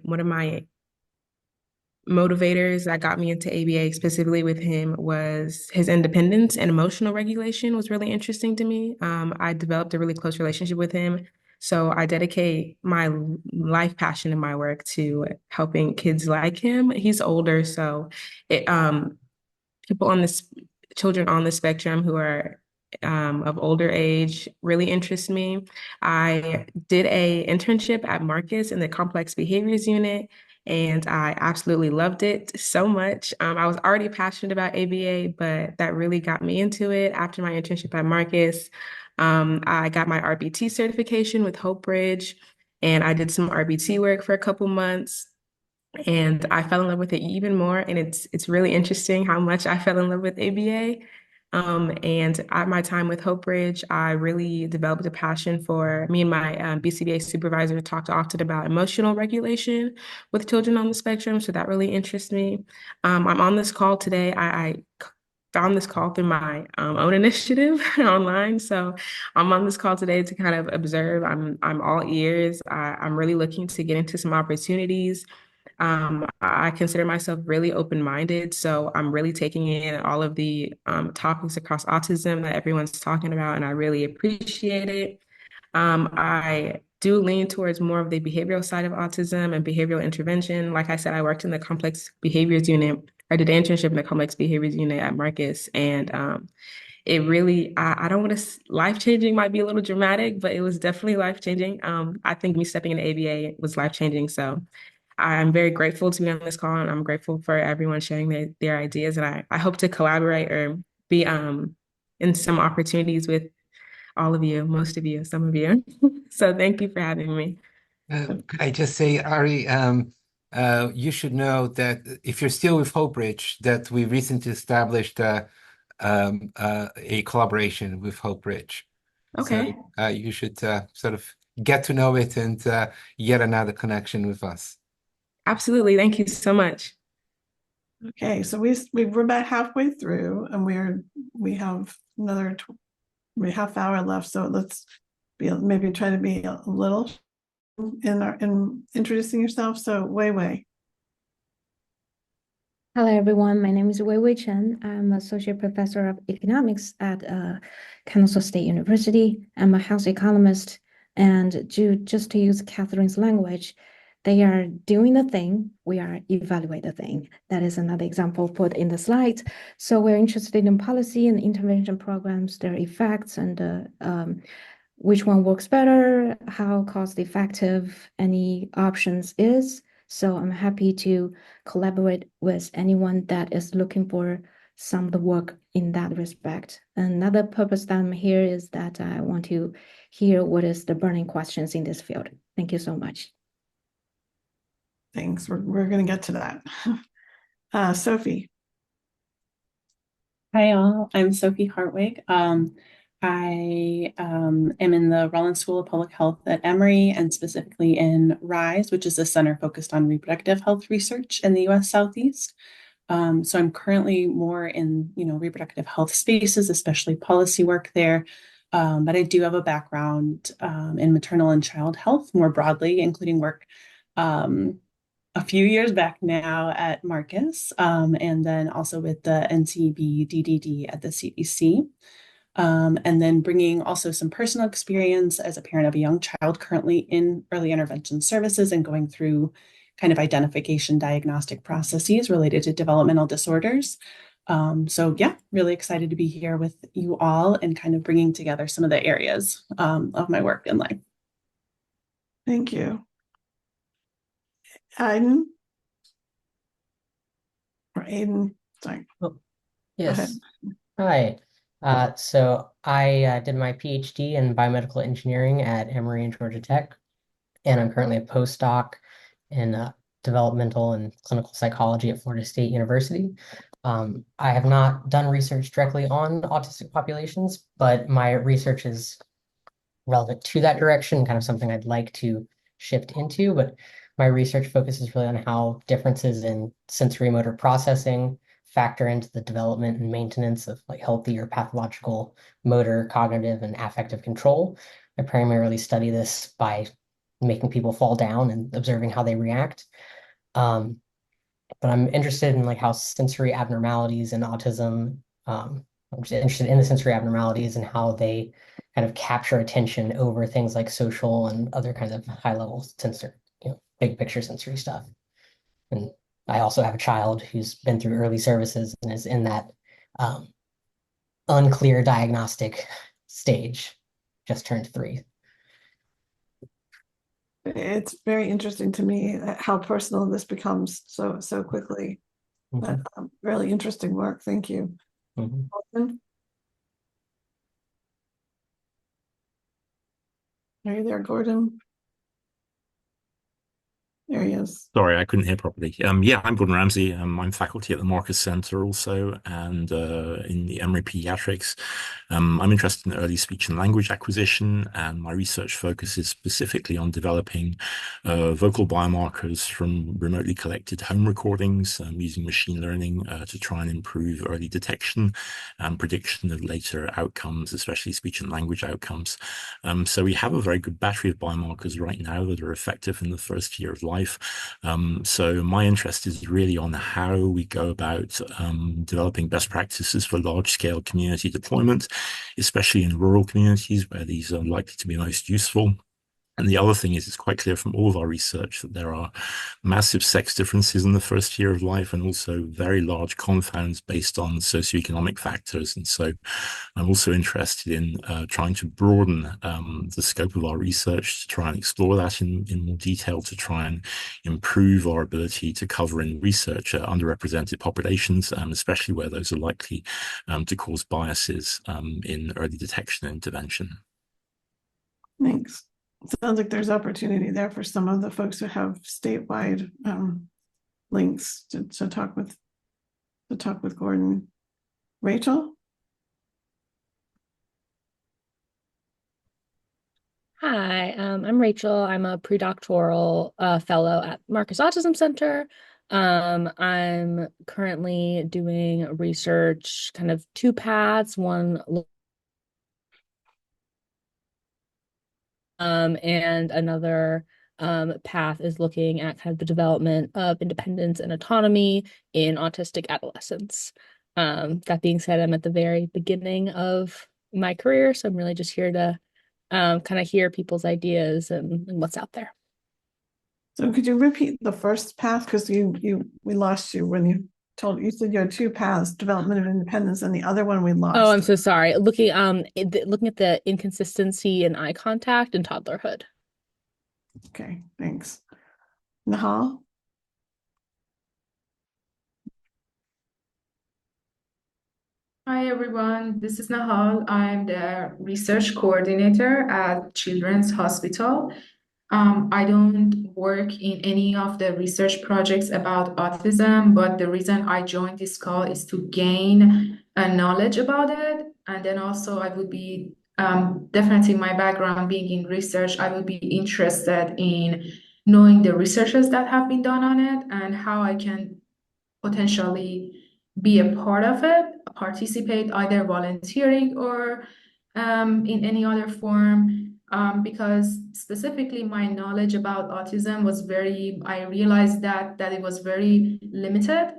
motivators that got me into ABA specifically with him was his independence and emotional regulation was really interesting to me. I developed a really close relationship with him. So I dedicate my life passion in my work to helping kids like him. He's older, so it people on this children on the spectrum who are of older age really interest me. I did a internship at Marcus in the complex behaviors unit, and I absolutely loved it so much. I was already passionate about ABA, but that really got me into it after my internship at Marcus. I got my RBT certification with Hope Bridge, and I did some RBT work for a couple months. And I fell in love with it even more. And it's really interesting how much I fell in love with ABA. And at my time with Hope Bridge, I really developed a passion for me and my BCBA supervisor talked often about emotional regulation with children on the spectrum. So that really interests me. I'm on this call today. I found this call through my own initiative online. So I'm on this call today to kind of observe. I'm all ears. I'm really looking to get into some opportunities. I consider myself really open-minded, so I'm really taking in all of the topics across autism that everyone's talking about, and I really appreciate it. I do lean towards more of the behavioral side of autism and behavioral intervention. Like I said, I worked in the complex behaviors unit. I did an internship in the complex behaviors unit at Marcus, and it really, I don't want to, life-changing might be a little dramatic, but it was definitely life-changing. I think me stepping into ABA was life-changing, so I'm very grateful to be on this call, and I'm grateful for everyone sharing their ideas. And I hope to collaborate or be in some opportunities with all of you, most of you, some of you. So thank you for having me. Could I just say, Ari, you should know that if you're still with Hope Bridge, that we recently established a collaboration with Hope Bridge. Okay. So you should sort of get to know it and yet another connection with us. Absolutely. Thank you so much. Okay, so we're about halfway through, and we have another half hour left. So let's maybe try to be a little in introducing yourself. So Wei. Hello, everyone. My name is Wei Chen. I'm Associate Professor of Economics at Kansas State University. I'm a health economist. And just to use Catherine's language, they are doing the thing, we are evaluate the thing. That is another example put in the slides. So we're interested in policy and intervention programs, their effects, and which one works better, how cost effective any options is. So I'm happy to collaborate with anyone that is looking for some of the work in that respect. Another purpose that I'm here is that I want to hear what is the burning questions in this field. Thank you so much. Thanks. We're going to get to that. Sophie. Hi all, I'm Sophie Hartwig. I am in the Rollins School of Public Health at Emory and specifically in RISE, which is a center focused on reproductive health research in the US Southeast. So I'm currently more in, reproductive health spaces, especially policy work there. But I do have a background in maternal and child health more broadly, including work a few years back now at Marcus, and then also with the NCB DDD at the CDC. And then bringing also some personal experience as a parent of a young child currently in early intervention services and going through kind of identification diagnostic processes related to developmental disorders. So yeah, really excited to be here with you all and kind of bringing together some of the areas of my work in life. Thank you. Aiden? Or Aiden, sorry. Oh, yes. Hi. So I did my PhD in biomedical engineering at Emory and Georgia Tech, and I'm currently a postdoc in developmental and clinical psychology at Florida State University. I have not done research directly on autistic populations, but my research is relevant to that direction, kind of something I'd like to shift into. But my research focuses really on how differences in sensory motor processing factor into the development and maintenance of like healthy or pathological motor, cognitive, and affective control. I primarily study this by making people fall down and observing how they react. Um, but I'm interested in like how sensory abnormalities in autism, I'm just interested in the sensory abnormalities and how they kind of capture attention over things like social and other kinds of high level sensory, big picture sensory stuff. And I also have a child who's been through early services and is in that um, unclear diagnostic stage, just turned 3. It's very interesting to me how personal this becomes so quickly. But really interesting work. Thank you. Are you there, Gordon? There he is. Sorry, I couldn't hear properly. Yeah, I'm Gordon Ramsey. I'm faculty at the Marcus Center also, and in the Emory Pediatrics. I'm interested in early speech and language acquisition, and my research focuses specifically on developing vocal biomarkers from remotely collected home recordings using machine learning to try and improve early detection and prediction of later outcomes, especially speech and language outcomes. So we have a very good battery of biomarkers right now that are effective in the first year of life. So my interest is really on how we go about developing best practices for large-scale community deployment, especially in rural communities where these are likely to be most useful. And the other thing is, it's quite clear from all of our research that there are massive sex differences in the first year of life and also very large confounds based on socioeconomic factors. And so I'm also interested in trying to broaden the scope of our research to try and explore that in more detail, to try and improve our ability to cover in research underrepresented populations, especially where those are likely to cause biases in early detection and intervention. Thanks. Sounds like there's opportunity there for some of the folks who have statewide links to talk with Gordon. Rachel? Hi, I'm Rachel. I'm a predoctoral fellow at Marcus Autism Center. I'm currently doing research, kind of 2 paths. One and another path is looking at kind of the development of independence and autonomy in autistic adolescents. That being said, I'm at the very beginning of my career, so I'm really just here to kind of hear people's ideas and what's out there. So could you repeat the first path? Because we lost you when you said you had 2 paths, development of independence, and the other one we lost. Oh, I'm so sorry. Looking at the inconsistency in eye contact and toddlerhood. Okay, thanks. Nahal? Hi everyone, this is Nahal. I'm the research coordinator at Children's Hospital. I don't work in any of the research projects about autism, but the reason I joined this call is to gain knowledge about it. And then also I would be definitely my background being in research, I would be interested in knowing the researches that have been done on it and how I can potentially be a part of it, participate either volunteering or in any other form. Because specifically my knowledge about autism was I realized that it was very limited.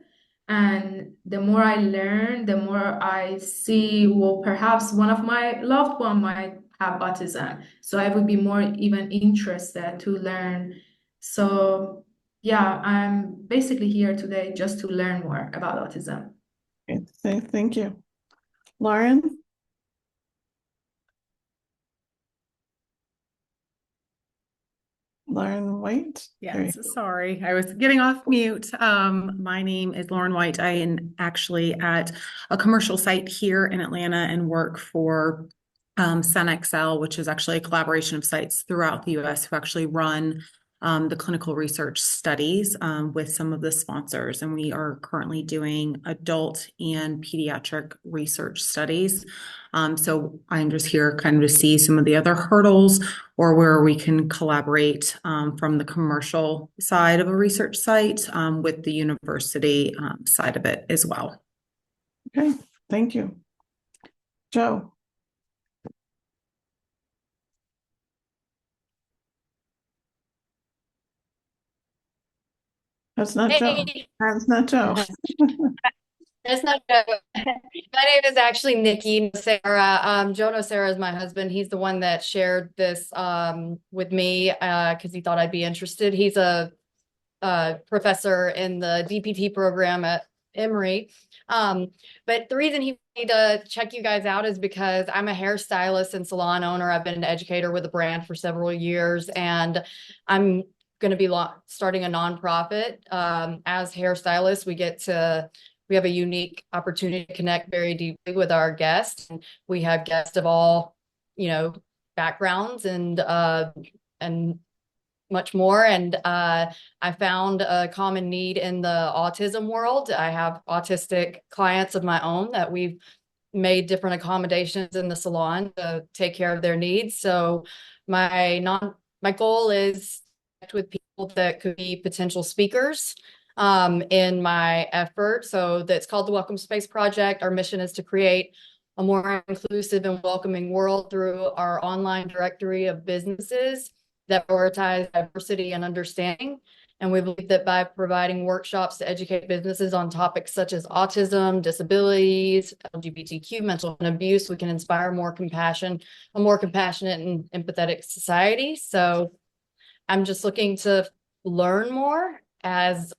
And the more I learn, the more I see, well, perhaps one of my loved one might have autism. So I would be more even interested to learn. So yeah, I'm basically here today just to learn more about autism. Okay, thank you. Lauren? Lauren White? Yes, sorry, I was getting off mute. My name is Lauren White. I am actually at a commercial site here in Atlanta and work for SunXL, which is actually a collaboration of sites throughout the US who actually run the clinical research studies with some of the sponsors. And we are currently doing adult and pediatric research studies. So I'm just here kind of to see some of the other hurdles or where we can collaborate from the commercial side of a research site with the university side of it as well. Okay, thank you. Joe. That's not Joe. Hey. That's not Joe. That's not Joe. My name is actually Nikki Sarah. Joe Sarah is my husband. He's the one that shared this with me because he thought I'd be interested. He's a professor in the DPT program at Emory. But the reason he made to check you guys out is because I'm a hairstylist and salon owner. I've been an educator with a brand for several years, and I'm going to be starting a nonprofit. As hairstylists, we have a unique opportunity to connect very deeply with our guests. And we have guests of all, backgrounds and much more. And I found a common need in the autism world. I have autistic clients of my own that we've made different accommodations in the salon to take care of their needs. So my goal is to connect with people that could be potential speakers in my effort. So that's called the Welcome Space Project. Our mission is to create a more inclusive and welcoming world through our online directory of businesses that prioritize diversity and understanding. And we believe that by providing workshops to educate businesses on topics such as autism, disabilities, LGBTQ, mental and abuse, we can inspire a more compassionate and empathetic society. So I'm just looking to learn more as,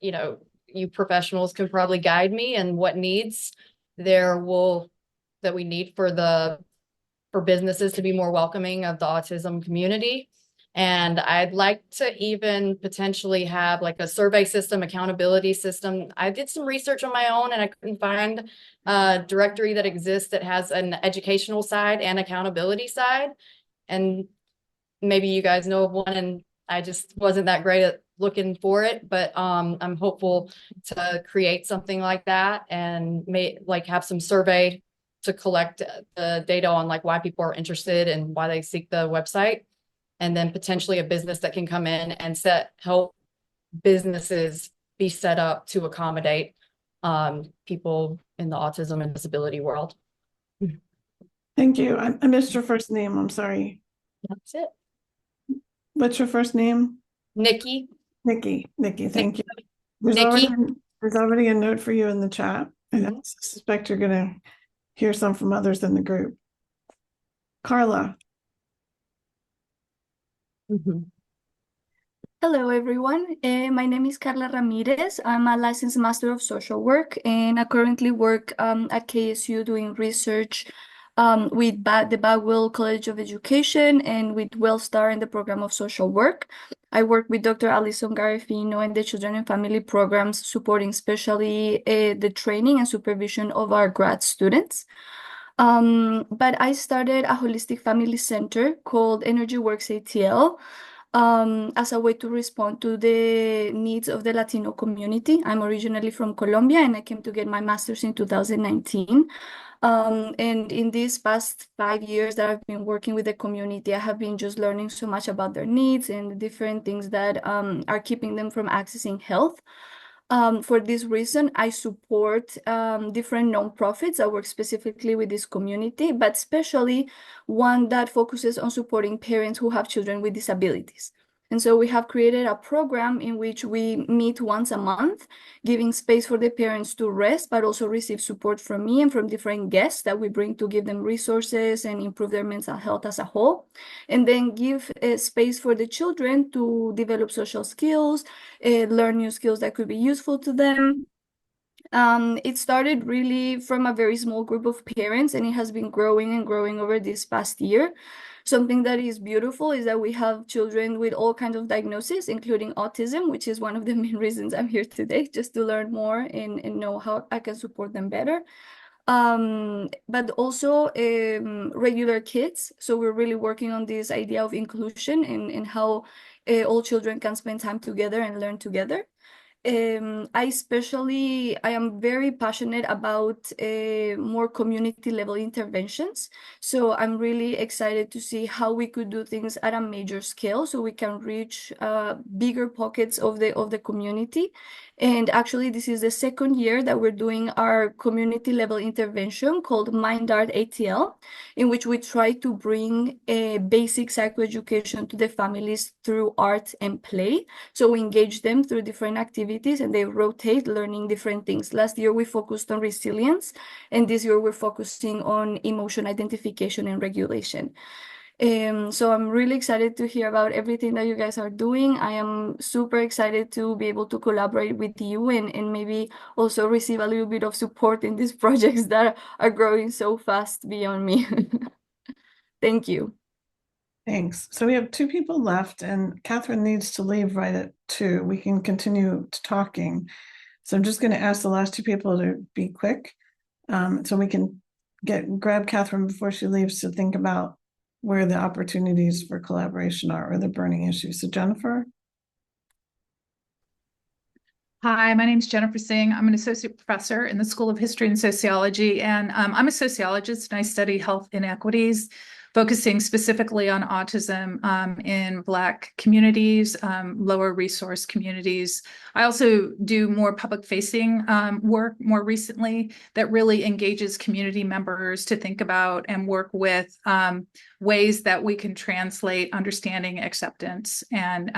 you professionals can probably guide me and what needs that we need for businesses to be more welcoming of the autism community. And I'd like to even potentially have like a survey system, accountability system. I did some research on my own and I couldn't find a directory that exists that has an educational side and accountability side. And maybe you guys know of one, and I just wasn't that great at looking for it, but I'm hopeful to create something like that and have some survey to collect the data on like why people are interested and why they seek the website, and then potentially a business that can come in and help businesses be set up to accommodate people in the autism and disability world. Thank you. I missed your first name. I'm sorry. That's it. What's your first name? Nikki. Nikki, thank you. Nikki. There's already a note for you in the chat. And I suspect you're going to hear some from others in the group. Carla. Hello, everyone. My name is Carla Ramirez. I'm a licensed master of social work, and I currently work at KSU doing research with the Bagwell College of Education and with WellStar in the program of social work. I work with Dr. Alison Garifino and the Children and Family programs, supporting especially the training and supervision of our grad students. But I started a holistic family center called Energy Works ATL as a way to respond to the needs of the Latino community. I'm originally from Colombia and I came to get my master's in 2019. And in these past 5 years that I've been working with the community, I have been just learning so much about their needs and the different things that are keeping them from accessing health. For this reason, I support different nonprofits that work specifically with this community, but especially one that focuses on supporting parents who have children with disabilities. And so we have created a program in which we meet once a month, giving space for the parents to rest, but also receive support from me and from different guests that we bring to give them resources and improve their mental health as a whole. And then give space for the children to develop social skills, learn new skills that could be useful to them. It started really from a very small group of parents, and it has been growing and growing over this past year. Something that is beautiful is that we have children with all kinds of diagnoses, including autism, which is one of the main reasons I'm here today, just to learn more and know how I can support them better. But also regular kids. So we're really working on this idea of inclusion and how all children can spend time together and learn together. I am very passionate about more community level interventions. So I'm really excited to see how we could do things at a major scale so we can reach bigger pockets of the community. And actually, this is the second year that we're doing our community level intervention called Mind Art ATL, in which we try to bring a basic psychoeducation to the families through art and play. So we engage them through different activities and they rotate learning different things. Last year, we focused on resilience, and this year we're focusing on emotion identification and regulation. So I'm really excited to hear about everything that you guys are doing. I am super excited to be able to collaborate with you and maybe also receive a little bit of support in these projects that are growing so fast beyond me. Thank you. Thanks. So we have two people left, and Catherine needs to leave right at 2. We can continue talking. So I'm just going to ask the last two people to be quick, so we can grab Catherine before she leaves to think about where the opportunities for collaboration are or the burning issues. So Jennifer. Hi, my name is Jennifer Singh. I'm an associate professor in the School of History and Sociology, and I'm a sociologist and I study health inequities, focusing specifically on autism in Black communities, lower resource communities. I also do more public-facing work more recently that really engages community members to think about and work with ways that we can translate understanding, acceptance, and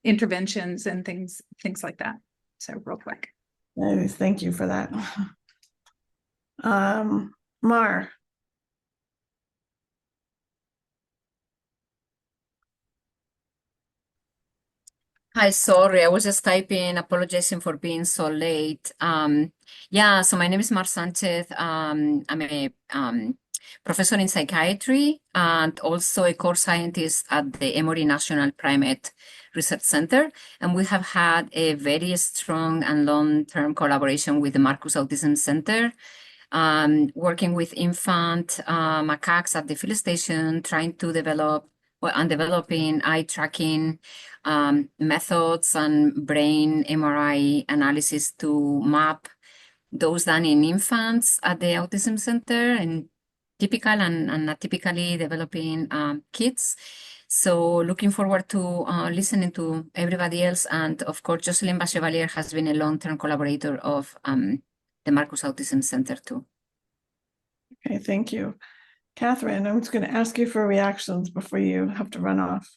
interventions and things like that. So real quick. Thank you for that. Mar. Hi, sorry, I was just typing, apologizing for being so late. Yeah, so my name is Mar Sanchez. I'm a professor in psychiatry and also a core scientist at the Emory National Primate Research Center. And we have had a very strong and long-term collaboration with the Marcus Autism Center, working with infant macaques at the field station, trying to develop and developing eye tracking methods and brain MRI analysis to map those done in infants at the Autism Center and typical and not typically developing kids. So looking forward to listening to everybody else. And of course, Jocelyn Bachevalier has been a long-term collaborator of the Marcus Autism Center too. Okay, thank you. Catherine, I'm just going to ask you for reactions before you have to run off.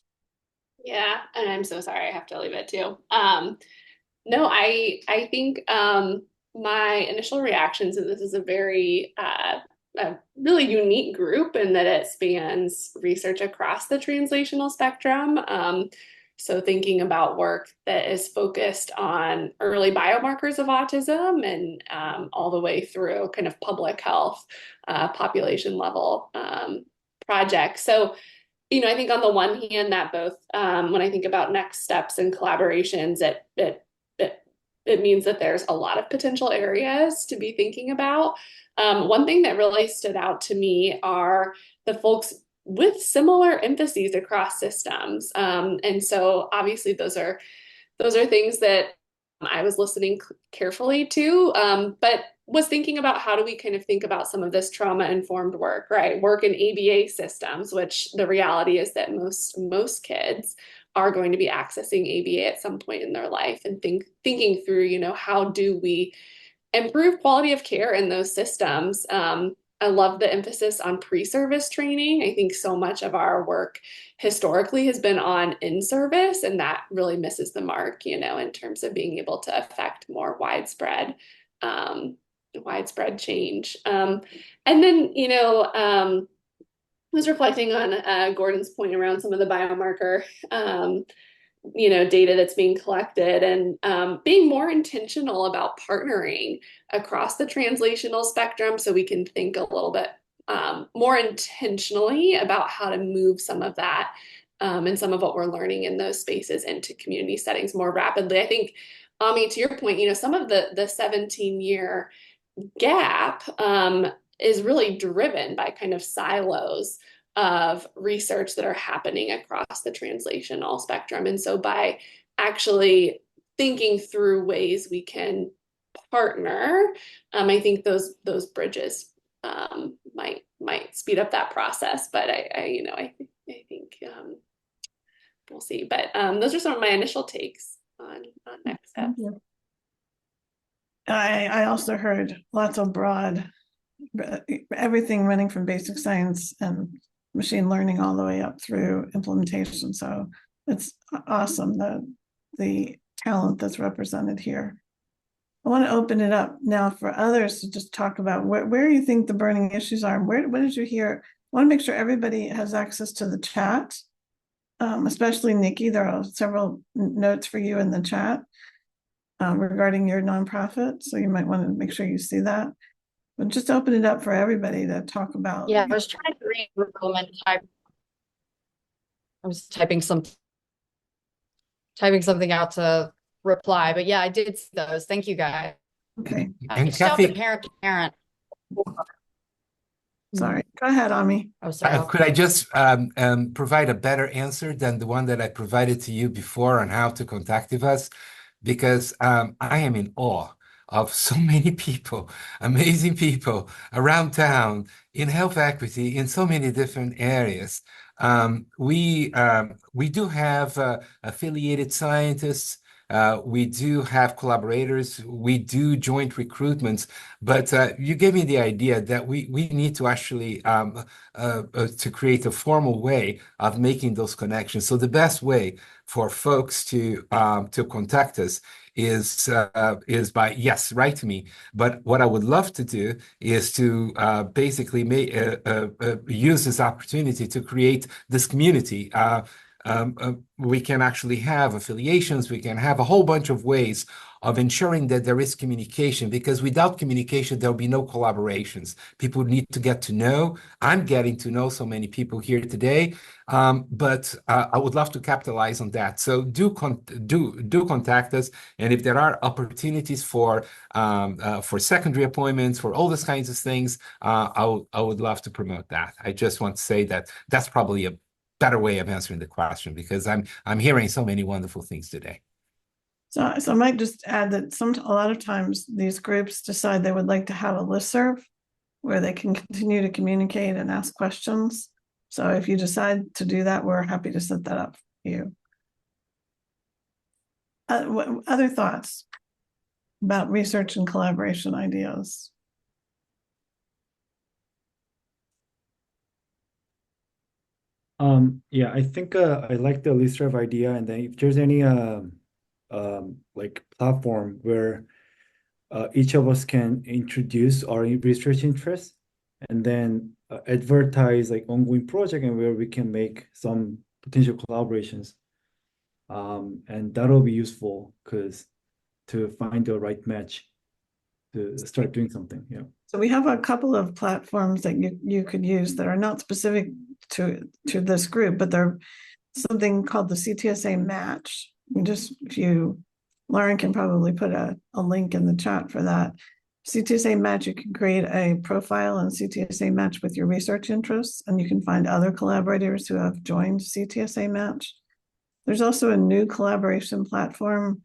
Yeah, and I'm so sorry I have to leave it too. No, I think my initial reactions is this is a very a really unique group in that it spans research across the translational spectrum. So thinking about work that is focused on early biomarkers of autism and all the way through kind of public health, population level projects. So I think on the one hand that both when I think about next steps and collaborations, it means that there's a lot of potential areas to be thinking about. One thing that really stood out to me are the folks with similar emphases across systems. And so obviously those are things that I was listening carefully to, but was thinking about how do we kind of think about some of this trauma-informed work, right? Work in ABA systems, which the reality is that most kids are going to be accessing ABA at some point in their life, and thinking through, how do we improve quality of care in those systems. I love the emphasis on pre-service training. I think so much of our work historically has been on in-service, and that really misses the mark, in terms of being able to affect more widespread change. And then, I was reflecting on Gordon's point around some of the biomarker data that's being collected, and being more intentional about partnering across the translational spectrum so we can think a little bit more intentionally about how to move some of that and some of what we're learning in those spaces into community settings more rapidly. I think, Ami, to your point, some of the 17-year gap is really driven by kind of silos of research that are happening across the translational spectrum. And so by actually thinking through ways we can partner, I think those bridges might speed up that process. But I think we'll see. But those are some of my initial takes on next steps. I also heard lots of broad, everything running from basic science and machine learning all the way up through implementation. So it's awesome, the talent that's represented here. I want to open it up now for others to just talk about where you think the burning issues are. What did you hear? I want to make sure everybody has access to the chat, especially Nikki. There are several notes for you in the chat regarding your nonprofit. So you might want to make sure you see that. But just open it up for everybody to talk about. Yeah, I was trying to read and type. I was typing something out to reply, but yeah, I did see those. Thank you, guys. Okay. And Still Kathy, parent to parent. Sorry, go ahead, Ami. Oh, sorry. could I just provide a better answer than the one that I provided to you before on how to contact us? Because I am in awe of so many people, amazing people around town in health equity in so many different areas. We do have affiliated scientists. We do have collaborators. We do joint recruitments. But you gave me the idea that we need to actually to create a formal way of making those connections. So the best way for folks to contact us is by, yes, write to me. But what I would love to do is to basically use this opportunity to create this community. We can actually have affiliations. We can have a whole bunch of ways of ensuring that there is communication, because without communication, there'll be no collaborations. People need to get to know. I'm getting to know so many people here today, but I would love to capitalize on that. So do contact us, and if there are opportunities for secondary appointments, for all these kinds of things, I would love to promote that. I just want to say that that's probably a better way of answering the question, because I'm hearing so many wonderful things today. So I might just add that a lot of times these groups decide they would like to have a listserv where they can continue to communicate and ask questions. So if you decide to do that, we're happy to set that up for you. Other thoughts about research and collaboration ideas? Yeah, I think I like the listserv idea, and then if there's any like platform where each of us can introduce our research interests and then advertise like ongoing project and where we can make some potential collaborations. And that'll be useful because to find the right match to start doing something. Yeah. So we have a couple of platforms that you could use that are not specific to this group, but they're something called the CTSA Match. Lauren can probably put a link in the chat for that. CTSA Match, you can create a profile in CTSA Match with your research interests, and you can find other collaborators who have joined CTSA Match. There's also a new collaboration platform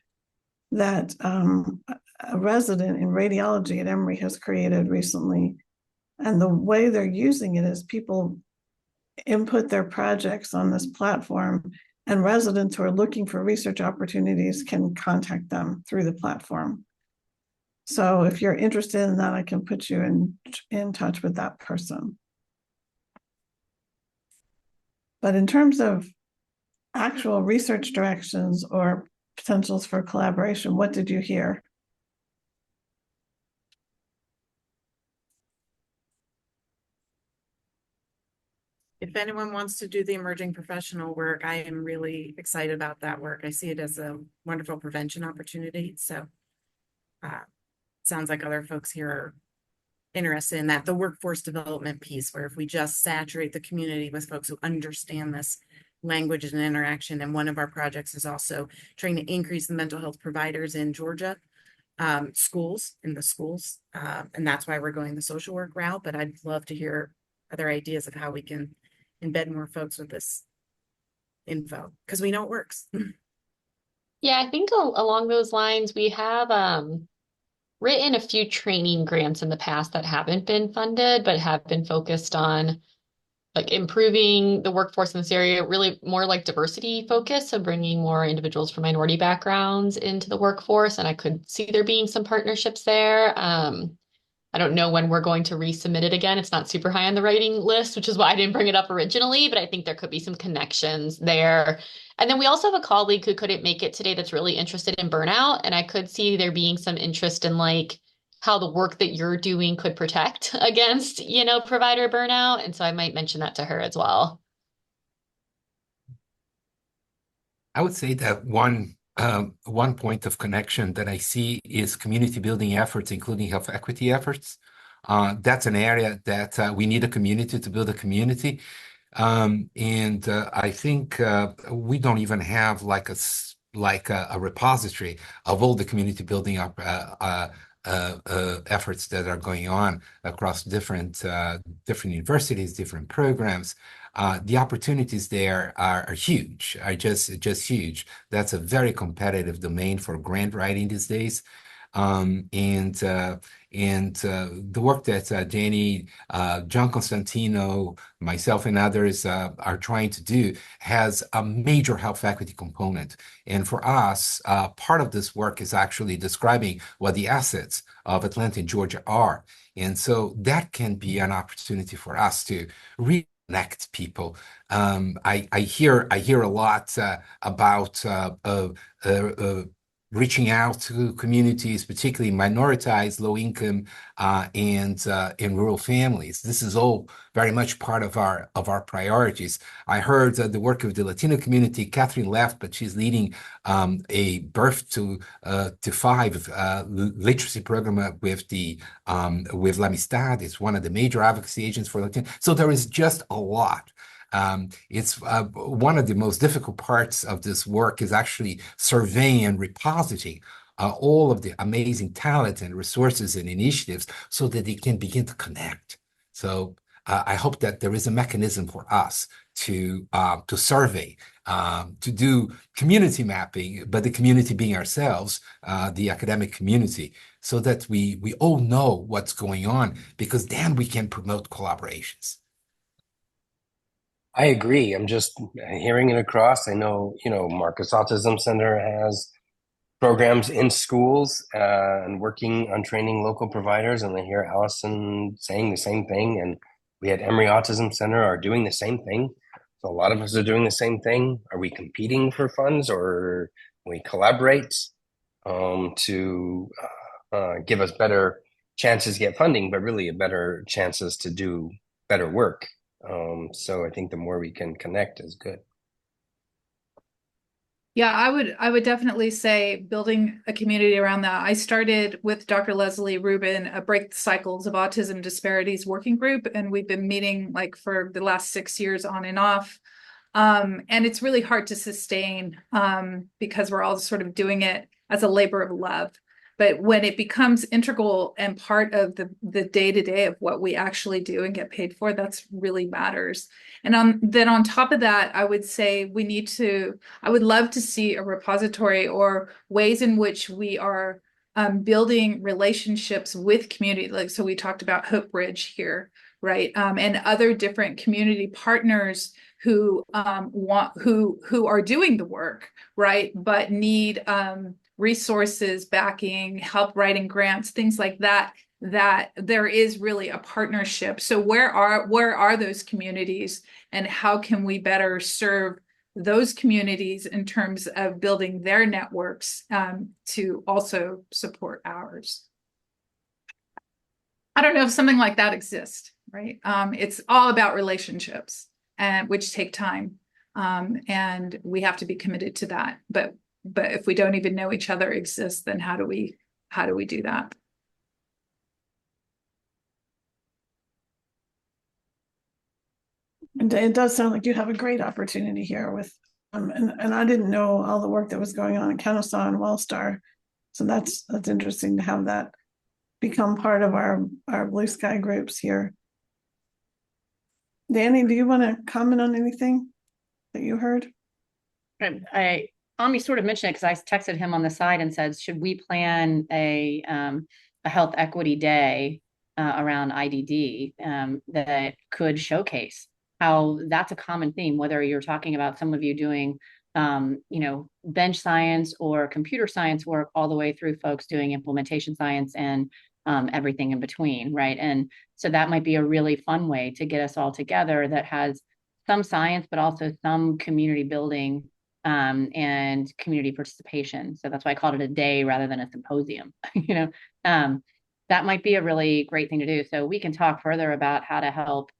that a resident in radiology at Emory has created recently. And the way they're using it is people input their projects on this platform, and residents who are looking for research opportunities can contact them through the platform. So if you're interested in that, I can put you in touch with that person. But in terms of actual research directions or potentials for collaboration, what did you hear? If anyone wants to do the emerging professional work, I am really excited about that work. I see it as a wonderful prevention opportunity. So sounds like other folks here are interested in that. The workforce development piece, where if we just saturate the community with folks who understand this language and interaction. And one of our projects is also trying to increase the mental health providers in Georgia, schools. And that's why we're going the social work route. But I'd love to hear other ideas of how we can embed more folks with this info because we know it works. Yeah, I think along those lines, we have written a few training grants in the past that haven't been funded, but have been focused on like improving the workforce in this area, really more like diversity focus, so bringing more individuals from minority backgrounds into the workforce. And I could see there being some partnerships there. I don't know when we're going to resubmit it again. It's not super high on the writing list, which is why I didn't bring it up originally, but I think there could be some connections there. And then we also have a colleague who couldn't make it today that's really interested in burnout. And I could see there being some interest in like how the work that you're doing could protect against, provider burnout. And so I might mention that to her as well. I would say that one point of connection that I see is community building efforts, including health equity efforts. That's an area that we need a community to build a community. And I think we don't even have like a repository of all the community building efforts that are going on across different universities, different programs. The opportunities there are huge, are just huge. That's a very competitive domain for grant writing these days. And the work that Danny, John Constantino, myself, and others are trying to do has a major health equity component. And for us, part of this work is actually describing what the assets of Atlanta and Georgia are. And so that can be an opportunity for us to reconnect people. I hear a lot about reaching out to communities, particularly minoritized, low income, and in rural families. This is all very much part of our priorities. I heard the work of the Latino community. Catherine left, but she's leading a birth to 5 literacy program with La Amistad. It's one of the major advocacy agents for Latino. So there is just a lot. It's one of the most difficult parts of this work is actually surveying and repositing all of the amazing talent and resources and initiatives so that they can begin to connect. So I hope that there is a mechanism for us to survey, to do community mapping, but the community being ourselves, the academic community, so that we all know what's going on, because then we can promote collaborations. I agree. I'm just hearing it across. I know, Marcus Autism Center has programs in schools and working on training local providers. And I hear Allison saying the same thing. And we at Emory Autism Center are doing the same thing. So a lot of us are doing the same thing. Are we competing for funds, or we collaborate to give us better chances to get funding, but really better chances to do better work? So I think the more we can connect is good. Yeah, I would definitely say building a community around that. I started with Dr. Leslie Rubin, a Break the Cycles of Autism Disparities working group, and we've been meeting like for the last 6 years on and off. And it's really hard to sustain because we're all sort of doing it as a labor of love. But when it becomes integral and part of the day-to-day of what we actually do and get paid for, that's really matters. And then on top of that, I would say I would love to see a repository or ways in which we are building relationships with community. Like, so we talked about Hope Bridge here, right? And other different community partners who who are doing the work, right? But need resources, backing, help writing grants, things like that, that there is really a partnership. So where are those communities, and how can we better serve those communities in terms of building their networks to also support ours? I don't know if something like that exists, right? It's all about relationships, and which take time. And we have to be committed to that. But if we don't even know each other exists, then how do we do that? And it does sound like you have a great opportunity here with, and I didn't know all the work that was going on in Kennesaw and Wellstar. So that's interesting to have that become part of our Blue Sky groups here. Danny, do you want to comment on anything that you heard? Ami sort of mentioned it because I texted him on the side and said, should we plan a health equity day around IDD that could showcase how that's a common theme, whether you're talking about some of you doing bench science or computer science work, all the way through folks doing implementation science and everything in between, right? And so that might be a really fun way to get us all together that has some science, but also some community building and community participation. So that's why I called it a day rather than a symposium. That might be a really great thing to do. So we can talk further about how to help,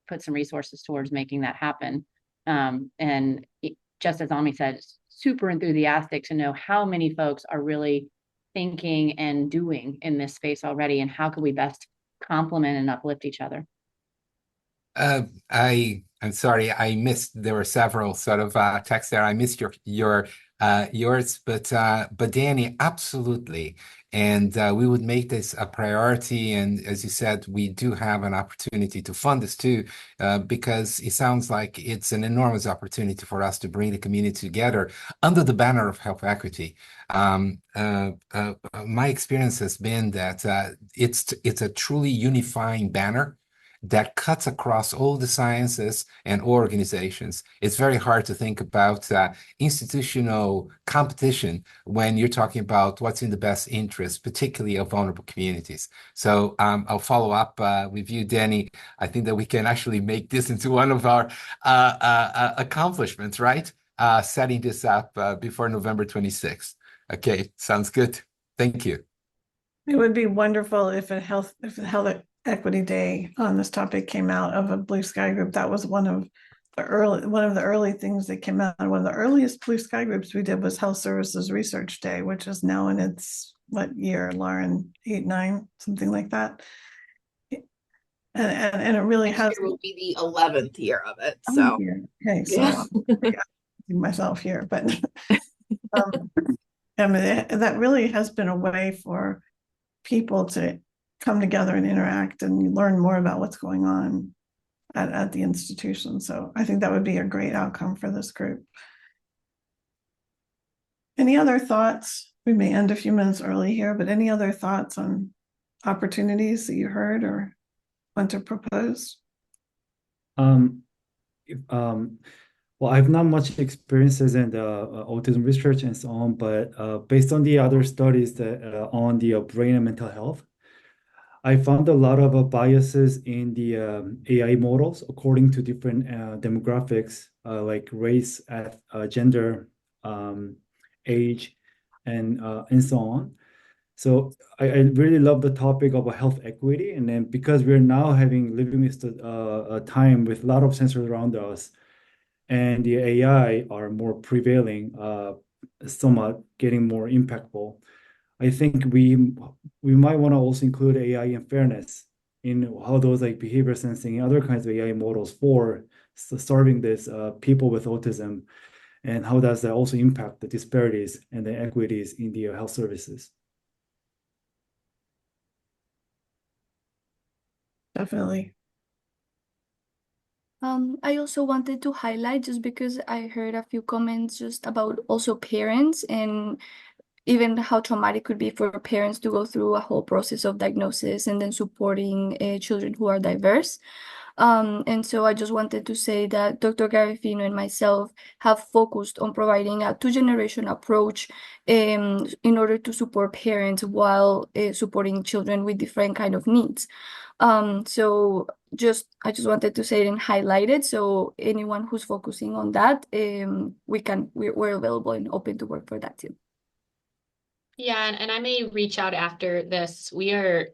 put some resources towards making that happen. Just as Ami said, super enthusiastic to know how many folks are really thinking and doing in this space already, and how can we best complement and uplift each other. I'm sorry, I missed. There were several sort of texts there. I missed yours, but Danny, absolutely, and we would make this a priority. And as you said, we do have an opportunity to fund this too, because it sounds like it's an enormous opportunity for us to bring the community together under the banner of health equity. My experience has been that it's a truly unifying banner that cuts across all the sciences and organizations. It's very hard to think about institutional competition when you're talking about what's in the best interest, particularly of vulnerable communities. So I'll follow up with you, Danny. I think that we can actually make this into one of our accomplishments, right? Setting this up before November 26th. Okay, sounds good. Thank you. It would be wonderful if a health equity day on this topic came out of a Blue Sky group. That was one of the early things that came out. One of the earliest Blue Sky groups we did was Health Services Research Day, which is now in its what year, Lauren? 8, 9, something like that. And it really has. It will be the 11th year of it. So okay, so yeah. I'm myself here, but I mean, that really has been a way for people to come together and interact and learn more about what's going on at the institution. So I think that would be a great outcome for this group. Any other thoughts? We may end a few minutes early here, but any other thoughts on opportunities that you heard or want to propose? Well, I've not much experiences in the autism research and so on, but based on the other studies that on the brain and mental health, I found a lot of biases in the AI models according to different demographics like race, gender, age, and so on. So I really love the topic of health equity, and then because we're now living with a time with a lot of sensors around us, and the AI are more prevailing, somewhat getting more impactful. I think we might want to also include AI and fairness in how those like behavior sensing and other kinds of AI models for serving this people with autism, and how does that also impact the disparities and the equities in the health services. Definitely. I also wanted to highlight, just because I heard a few comments just about also parents and even how traumatic could be for parents to go through a whole process of diagnosis and then supporting children who are diverse. And so I just wanted to say that Dr. Garifino and myself have focused on providing a two-generation approach in order to support parents while supporting children with different kind of needs. So I just wanted to say it and highlight it. So anyone who's focusing on that, we're available and open to work for that too. Yeah, and I may reach out after this. We are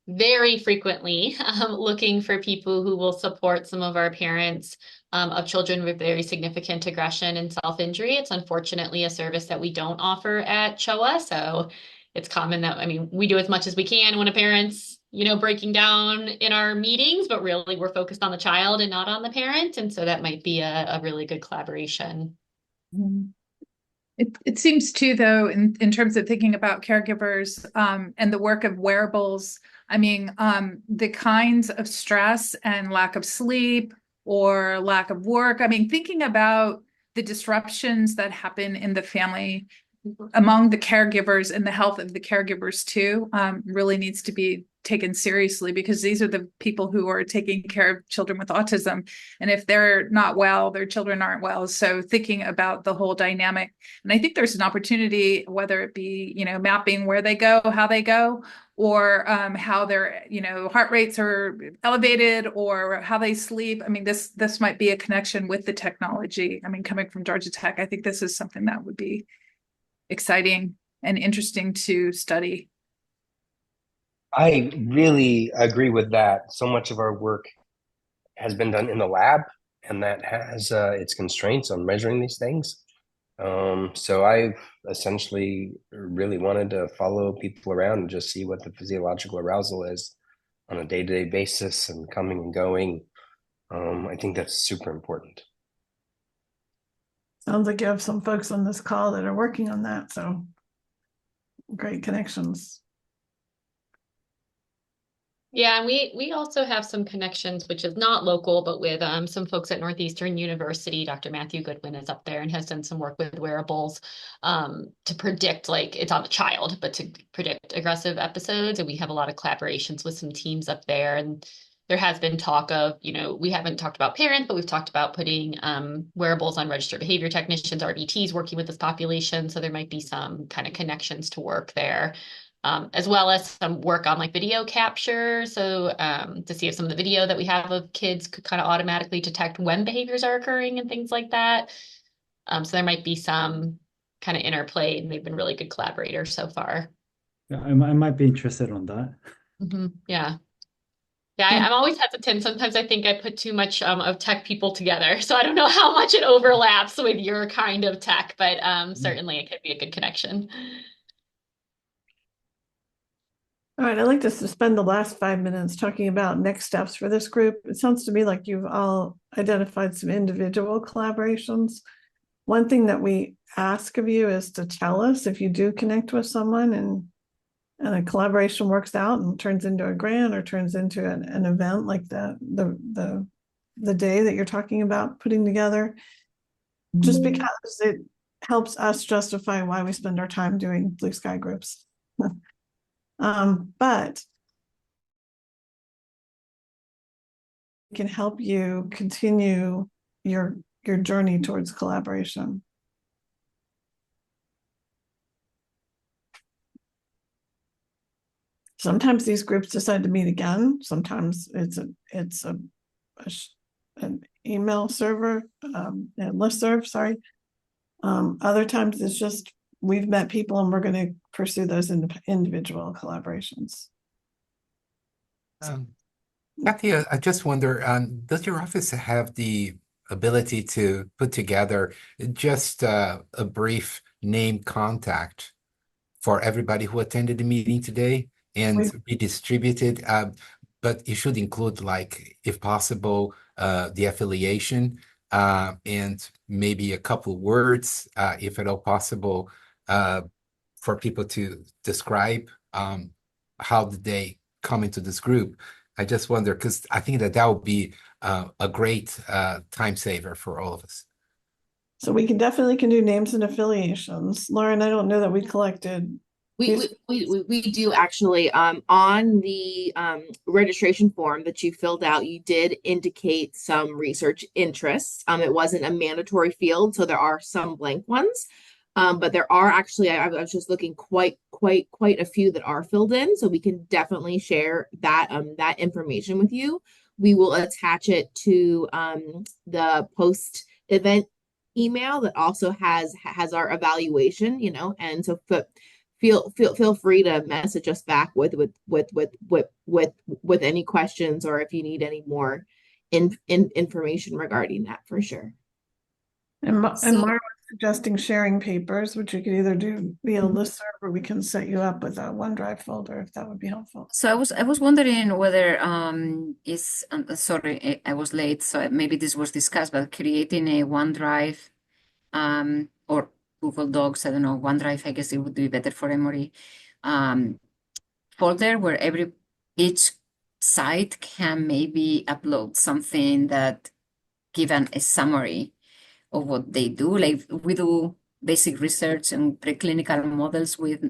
very frequently looking for people who will support some of our parents of children with very significant aggression and self-injury. It's unfortunately a service that we don't offer at CHOA. So it's common that, I mean, we do as much as we can when a parent's, breaking down in our meetings, but really we're focused on the child and not on the parent. And so that might be a really good collaboration. It seems too, though, in terms of thinking about caregivers and the work of wearables, I mean, the kinds of stress and lack of sleep or lack of work. I mean, thinking about the disruptions that happen in the family among the caregivers and the health of the caregivers too, really needs to be taken seriously, because these are the people who are taking care of children with autism. And if they're not well, their children aren't well. So thinking about the whole dynamic, and I think there's an opportunity, whether it be, mapping where they go, how they go, or how their, heart rates are elevated, or how they sleep. I mean, this might be a connection with the technology. I mean, coming from Georgia Tech, I think this is something that would be exciting and interesting to study. I really agree with that. So much of our work has been done in the lab, and that has its constraints on measuring these things. So I've essentially really wanted to follow people around and just see what the physiological arousal is on a day-to-day basis and coming and going. I think that's super important. Sounds like you have some folks on this call that are working on that, so great connections. Yeah, and we also have some connections, which is not local, but with some folks at Northeastern University. Dr. Matthew Goodwin is up there and has done some work with wearables to predict, like it's on the child, but to predict aggressive episodes. And we have a lot of collaborations with some teams up there. And there has been talk of, we haven't talked about parents, but we've talked about putting wearables on registered behavior technicians, RBTs working with this population. So there might be some kind of connections to work there. As well as some work on like video capture. So to see if some of the video that we have of kids could kind of automatically detect when behaviors are occurring and things like that. So there might be some kind of interplay, and they've been really good collaborators so far. Yeah, I might be interested on that. Yeah. Yeah, I'm always hesitant. Sometimes I think I put too much of tech people together. So I don't know how much it overlaps with your kind of tech, but certainly it could be a good connection. All right, I'd like to spend the last 5 minutes talking about next steps for this group. It sounds to me like you've all identified some individual collaborations. One thing that we ask of you is to tell us if you do connect with someone and a collaboration works out and turns into a grant or turns into an event like the day that you're talking about putting together, just because it helps us justify why we spend our time doing blue sky groups. But it can help you continue your journey towards collaboration. Sometimes these groups decide to meet again. Sometimes it's an email server, and listserv, sorry. Other times it's just we've met people and we're going to pursue those individual collaborations. Kathy, I just wonder, does your office have the ability to put together just a brief name contact for everybody who attended the meeting today and be distributed? But it should include, like, if possible, the affiliation and maybe a couple words, if at all possible, for people to describe how did they come into this group. I just wonder, because I think that would be a great time saver for all of us. So we can do names and affiliations. Lauren, I don't know that we collected. We do actually, on the registration form that you filled out, you did indicate some research interests. It wasn't a mandatory field, so there are some blank ones. But there are actually, I was just looking, quite a few that are filled in. So we can definitely share that that information with you. We will attach it to the post event email that also has our evaluation, and so feel free to message us back with any questions, or if you need any more information regarding that, for sure. And Mara was suggesting sharing papers, which you could either do via listserv, or we can set you up with a OneDrive folder if that would be helpful. So I was wondering whether sorry, I was late, so maybe this was discussed, but creating a OneDrive or Google Docs, I don't know, OneDrive, I guess it would be better for Emory, folder where each site can maybe upload something that given a summary of what they do. Like we do basic research and preclinical models with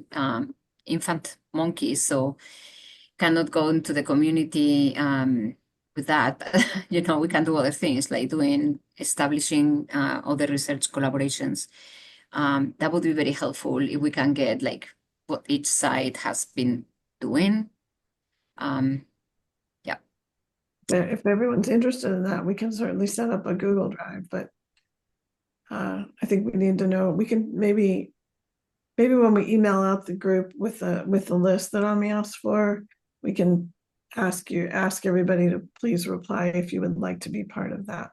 infant monkeys, so cannot go into the community with that. But, we can do other things like establishing other research collaborations. That would be very helpful if we can get like what each site has been doing. Yeah. If everyone's interested in that, we can certainly set up a Google Drive, but I think we need to know, we can maybe when we email out the group with the list that Ami asked for, we can ask everybody to please reply if you would like to be part of that.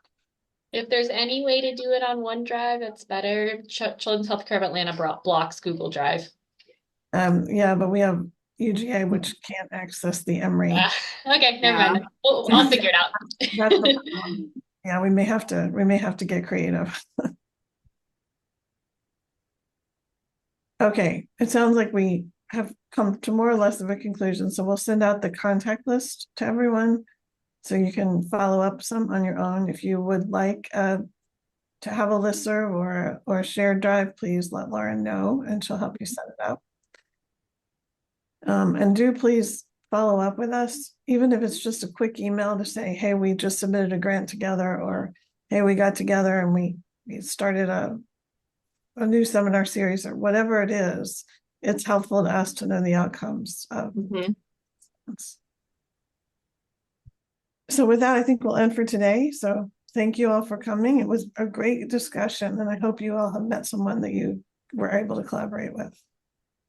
If there's any way to do it on OneDrive, it's better. Children's Healthcare of Atlanta blocks Google Drive. Yeah, but we have UGA, which can't access the Emory. Okay, never mind. I'll figure it out. That's the problem. Yeah, we may have to get creative. Okay, it sounds like we have come to more or less of a conclusion, so we'll send out the contact list to everyone so you can follow up some on your own. If you would like to have a listserv or a shared drive, please let Lauren know and she'll help you set it up. And do please follow up with us, even if it's just a quick email to say, hey, we just submitted a grant together, or hey, we got together and we started a new seminar series, or whatever it is. It's helpful to us to know the outcomes of. So with that, I think we'll end for today. So thank you all for coming. It was a great discussion, and I hope you all have met someone that you were able to collaborate with.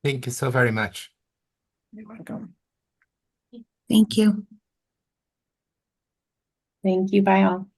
Thank you so very much. You're welcome. Thank you. Thank you. Bye all.